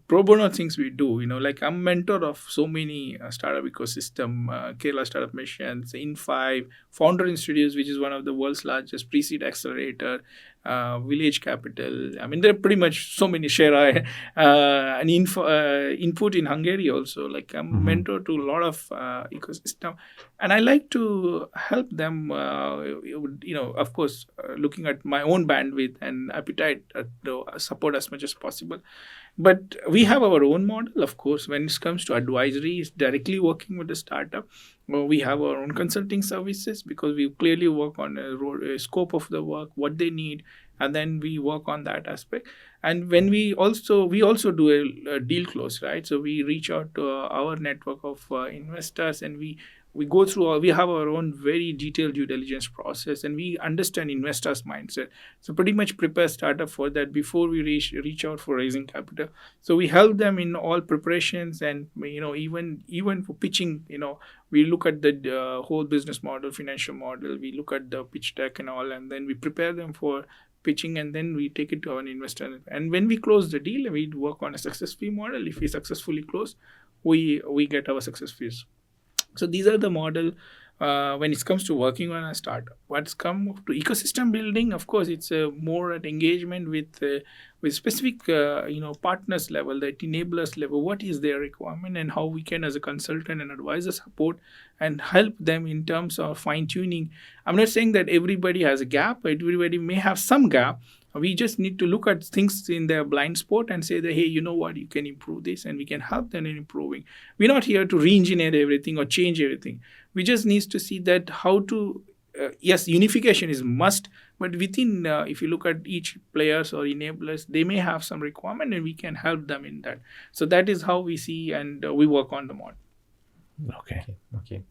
pro bono things we do. Like I'm mentor of so many startup ecosystem, Kerala Startup Missions, In5, Founder Institutes, which is one of the world's largest pre-seed accelerator, Village Capital. I mean, there are pretty much so many share and input in Hungary also. Like I'm mentor to a lot of ecosystem, and I like to help them. Of course, looking at my own bandwidth and appetite to support as much as possible. But we have our own model, of course, when it comes to advisory, it's directly working with the startup. We have our own consulting services, because we clearly work on a scope of the work, what they need, and then we work on that aspect. And when we also do a deal close, right? So we reach out to our network of investors, and we go through we have our own very detailed due diligence process, and we understand investors' mindset. So pretty much prepare startup for that before we reach out for raising capital. So we help them in all preparations, and even for pitching, we look at the whole business model, financial model. We look at the pitch deck and all, and then we prepare them for pitching, and then we take it to our investor. And when we close the deal, we work on a success fee model. If we successfully close, we get our success fees. So these are the model when it comes to working on a startup. What's come to ecosystem building, of course, it's more at engagement with specific partners level, that enablers level. What is their requirement, and how we can, as a consultant and advisor, support and help them in terms of fine tuning. I'm not saying that everybody has a gap. Everybody may have some gap. We just need to look at things in their blind spot and say that, hey, you know what, you can improve this, and we can help them in improving. We're not here to re-engineer everything or change everything. We just need to see that how to, yes, unification is must, but within, if you look at each players or enablers, they may have some requirement, and we can help them in that. So that is how we see, and we work on the model. Okay. Okay.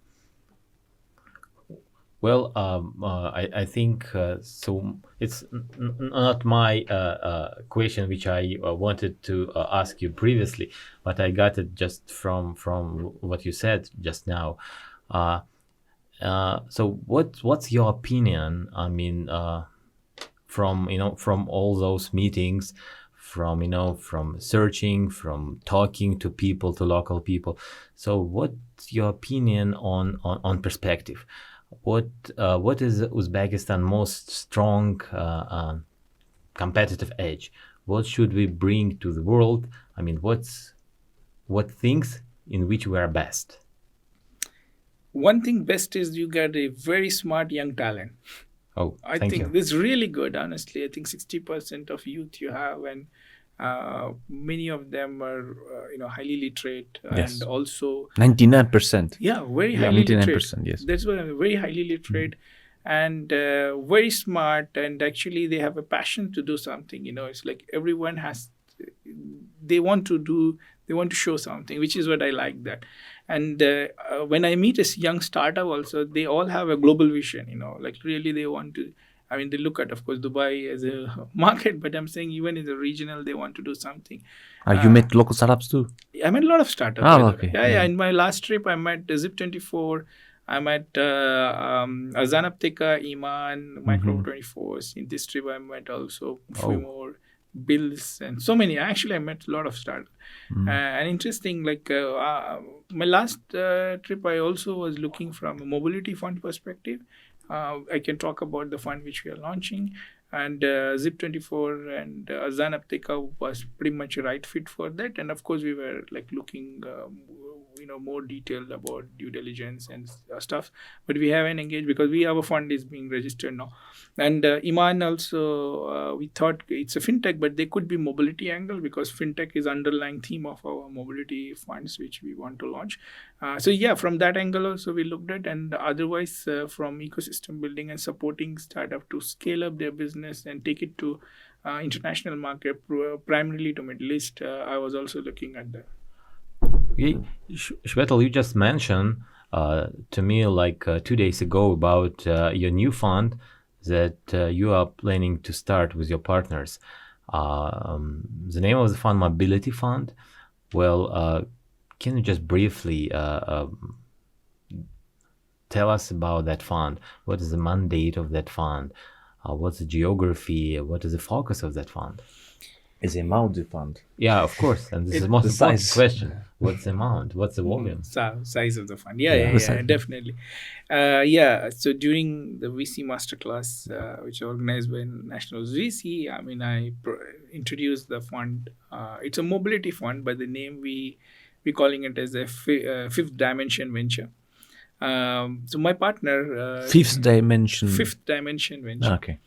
Well, I think so. It's not my question, which I wanted to ask you previously, but I got it just from what you said just now. So what's your opinion? I mean, from all those meetings, from searching, from talking to people, to local people. So what's your opinion on perspective? What is Uzbekistan most strong competitive edge? What should we bring to the world? I mean, what things in which we are best? One thing best is you get a very smart young talent. Oh, I thank think you. this is really good, honestly. I think 60% of youth you have, and many of them are highly literate, Yes. and also 99%. very highly 99%, literate. yes. That's why I'm very highly literate and very smart, and actually they have a passion to do something. It's like everyone has, they want to show something, which is what I like that. And when I meet a young startup also, they all have a global vision, like really they want to, I mean, they look at, of course, Dubai as a market, but I'm saying even in the regional, they want to do something. You met local startups too? I met a lot of startups. Oh, by the way. okay. Yeah. In my last trip, I met Zip24. I met Zanaptika, Iman, Micro 24s. In this trip, I met also a few more. builds, and so many. Actually, I met a lot of startups. And interesting, my last trip, I also was looking from a mobility fund perspective. I can talk about the fund which we are launching, and Zip24 and Azan Apteka was pretty much a right fit for that. And of course, we were like looking, more detailed about due diligence and stuff. But we haven't engaged because our fund is being registered now. And Iman also, we thought it's a fintech, but there could be mobility angle because fintech is underlying theme of our mobility funds which we want to launch. From that angle also we looked at, and otherwise from ecosystem building and supporting startup to scale up their business and take it to international market, primarily to Middle East. I was also looking at that. Okay. Swethal, you just mentioned to me 2 days ago about your new fund that you are planning to start with your partners. The name of the fund, Mobility Fund. Well, can you just briefly tell us about that fund? What is the mandate of that fund? What's the geography? What is the focus of that fund? Is the amount the fund? Yeah, of course. And this is the most important size. question. What's the amount? What's the volume? Size of the fund. Yeah, definitely. So during the VC masterclass, which is organized by National VC, I introduced the fund. It's a mobility fund, but the name we're calling it as a fifth dimension venture. So my partner... Fifth dimension venture. Okay.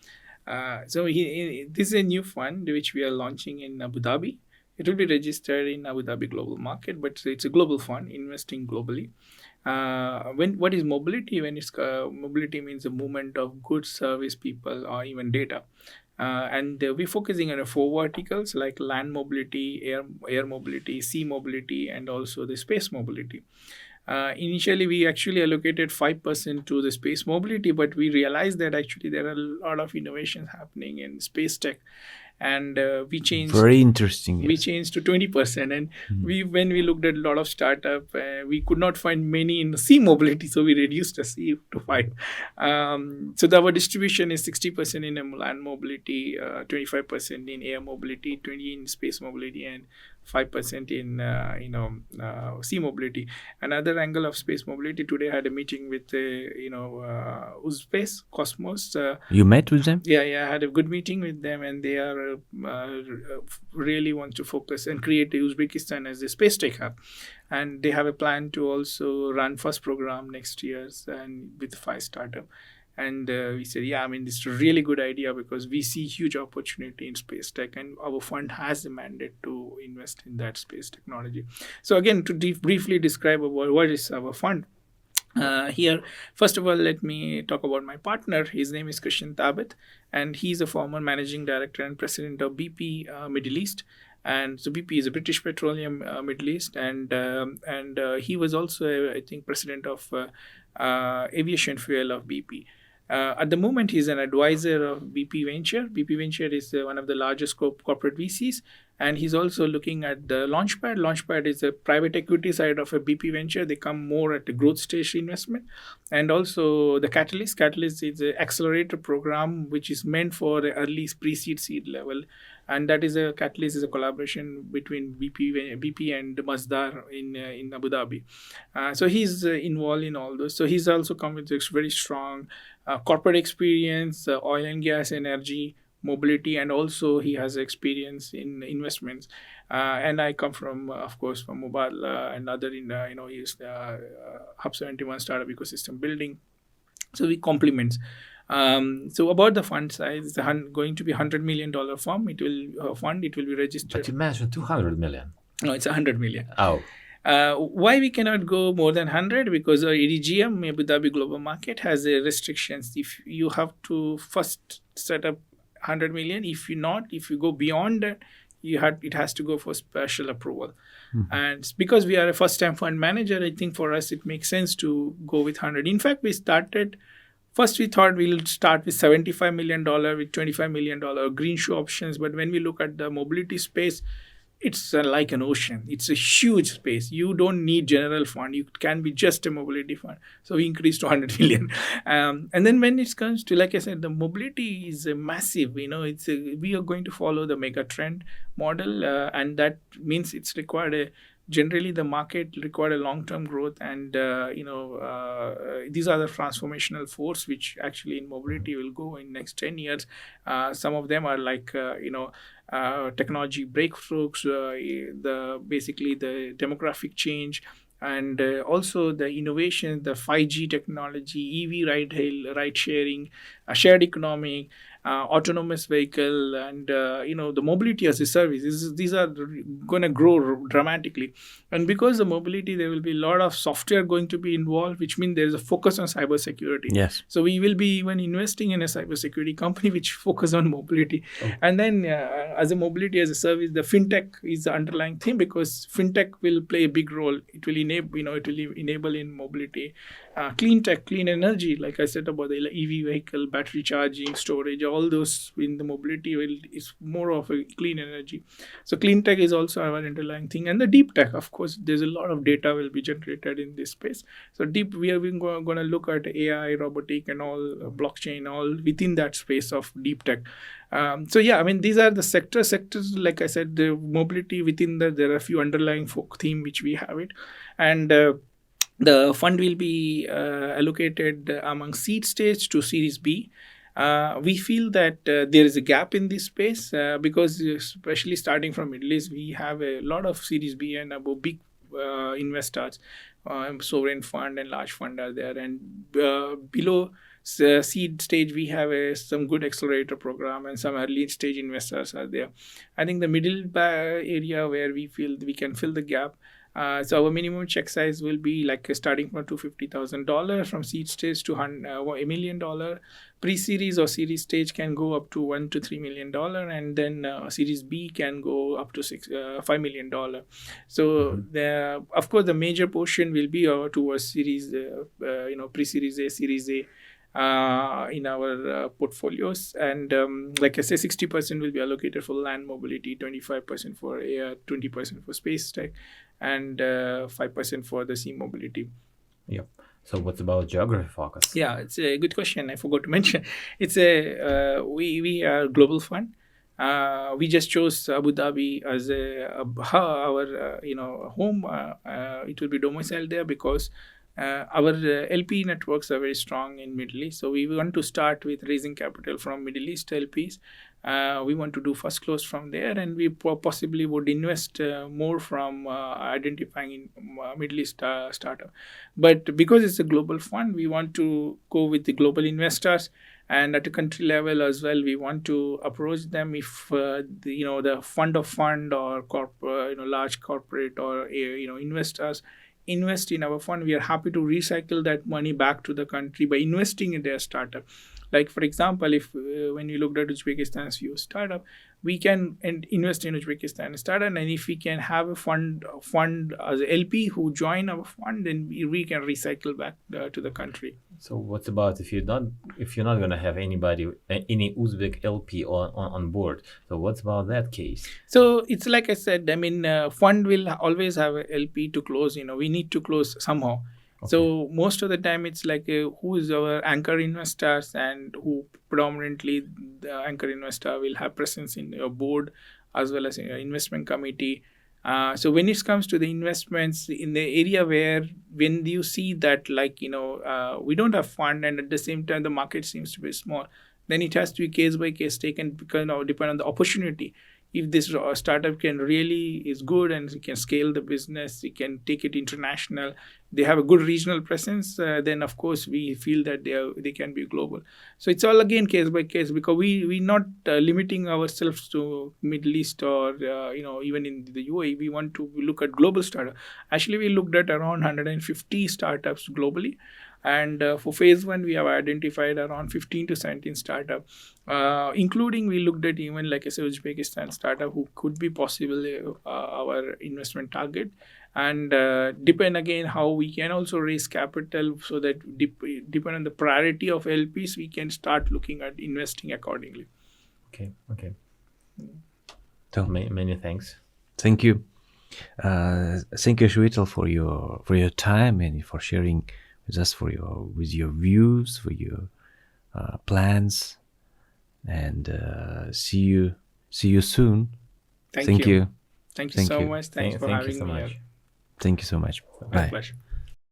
This is a new fund which we are launching in Abu Dhabi. It will be registered in Abu Dhabi global market, but it's a global fund investing globally. What is mobility? Mobility means the movement of goods, service, people, or even data. And we're focusing on 4 verticals like land mobility, air mobility, sea mobility, and also the space mobility. Initially, we actually allocated 5% to the space mobility, but we realized that actually there are a lot of innovations happening in space tech, and we changed. Very interesting. We changed to 20%, and when we looked at a lot of startup, we could not find many in sea mobility, so we reduced the sea to 5. Our distribution is 60% in land mobility, 25% in air mobility, 20% in space mobility, and 5% in sea mobility. Another angle of space mobility, today I had a meeting with Uzbek Cosmos. You met with them? Yeah, I had a good meeting with them, and they are really want to focus and create Uzbekistan as a space tech hub. And they have a plan to also run first program next year and with 5 startup. And we said, this is a really good idea because we see huge opportunity in space tech, and our fund has a mandate to invest in that space technology. So again, to briefly describe about what is our fund. Here, first of all, let me talk about my partner. His name is Christian Tabet, and he's a former managing director and president of BP Middle East. And so BP is a British Petroleum Middle East, and he was also, I think, president of aviation fuel of BP. At the moment, he's an advisor of BP Venture. BP Venture is one of the largest corporate VCs, and he's also looking at the Launchpad. Launchpad is a private equity side of a BP Venture. They come more at the growth stage investment. And also the Catalyst. Catalyst is an accelerator program which is meant for early pre-seed seed level. And that is Catalyst is a collaboration between BP and Masdar in Abu Dhabi. So he's involved in all those. So he's also come with a very strong corporate experience, oil and gas, energy, mobility, and also he has experience in investments. And I come from, of course, from Mubadala and other he's Hub 71 startup ecosystem building. So we complement. So about the fund size, it's going to be $100 million fund. It will be registered. But you mentioned 200 million. No, it's 100 million. Oh. Why we cannot go more than 100? Because our EDGM, Abu Dhabi Global Market, has restrictions. If you have to first set up 100 million, if you go beyond that, it has to go for special approval. And because we are a first-time fund manager, I think for us it makes sense to go with 100. In fact, we thought we'll start with $75 million, with $25 million green shoe options. But when we look at the mobility space, it's like an ocean. It's a huge space. You don't need general fund. You can be just a mobility fund. So we increased to 100 million. And then when it comes to, like I said, the mobility is a massive. We are going to follow the mega trend model, and that means it's required generally the market required a long-term growth, and these are the transformational force which actually in mobility will go in next 10 years. Some of them are like technology breakthroughs, basically the demographic change, and also the innovation, the 5G technology, EV ride sharing, shared economy, autonomous vehicle, and the mobility as a service. These are going to grow dramatically, and because the mobility, there will be a lot of software going to be involved, which means there is a focus on cybersecurity. Yes. So we will be even investing in a cybersecurity company which focus on mobility. And then as a mobility as a service, the fintech is the underlying thing, because fintech will play a big role. It will enable in mobility, clean tech, clean energy, like I said about the EV vehicle, battery charging, storage, all those in the mobility is more of a clean energy. So clean tech is also our underlying thing. And the deep tech, of course, there's a lot of data will be generated in this space. So we are going to look at AI, robotic, and all blockchain, all within that space of deep tech. These are the sectors. Like I said, the mobility within that, there are a few underlying theme which we have it. And the fund will be allocated among seed stage to Series B. We feel that there is a gap in this space because especially starting from Middle East, we have a lot of Series B and above big investors, sovereign fund and large fund are there. And below seed stage, we have some good accelerator program, and some early stage investors are there. I think the middle area where we feel we can fill the gap. So our minimum check size will be like starting from $250,000 from seed stage to $1 million. Pre-series or series stage can go up to $1 to $3 million, and then series B can go up to $5 million. So of course the major portion will be towards series, pre-series A, series A. In our portfolios, and like I say, 60% will be allocated for land mobility, 25% for air, 20% for space tech, and 5% for the sea mobility. Yep. So what's about geography focus? Yeah, it's a good question. I forgot to mention. It's we are a global fund. We just chose Abu Dhabi as our home. It will be domiciled there because our LP networks are very strong in Middle East. So we want to start with raising capital from Middle East LPs. We want to do first close from there, and we possibly would invest more from identifying in Middle East startup. But because it's a global fund, we want to go with the global investors. And at a country level as well, we want to approach them if the fund of fund or large corporate or investors invest in our fund. We are happy to recycle that money back to the country by investing in their startup. Like for example, if when you looked at Uzbekistan's few startup, we can invest in Uzbekistan startup, and if we can have a fund as a LP who join our fund, then we can recycle back to the country. So what's about if you're not going to have any Uzbek LP on board? So what's about that case? So it's like I said, fund will always have a LP to close. We need to close somehow. Okay. So most of the time it's like who is our anchor investors, and who predominantly the anchor investor will have presence in your board as well as in your investment committee. So when it comes to the investments in the area where when you see that we don't have fund, and at the same time the market seems to be small, then it has to be case by case taken, because depend on the opportunity. If this startup is good and it can scale the business, it can take it international, they have a good regional presence, then of course we feel that they can be global. So it's all again case by case, because we're not limiting ourselves to Middle East or even in the UAE. We want to look at global startup. Actually, we looked at around 150 startups globally. And for phase 1, we have identified around 15 to 17 startups, including we looked at even like I said, Uzbekistan startup who could be possibly our investment target. And depend again how we can also raise capital, so that depend on the priority of LPs, we can start looking at investing accordingly. Okay. So many thanks. Thank you. Thank you, Swethal, for your time and for sharing with us with your views, for your plans, and see you soon. Thank you. you. Thank you Thank so you. much. Thanks for Thank you having so me much. here. Thank you so much. My Bye. pleasure.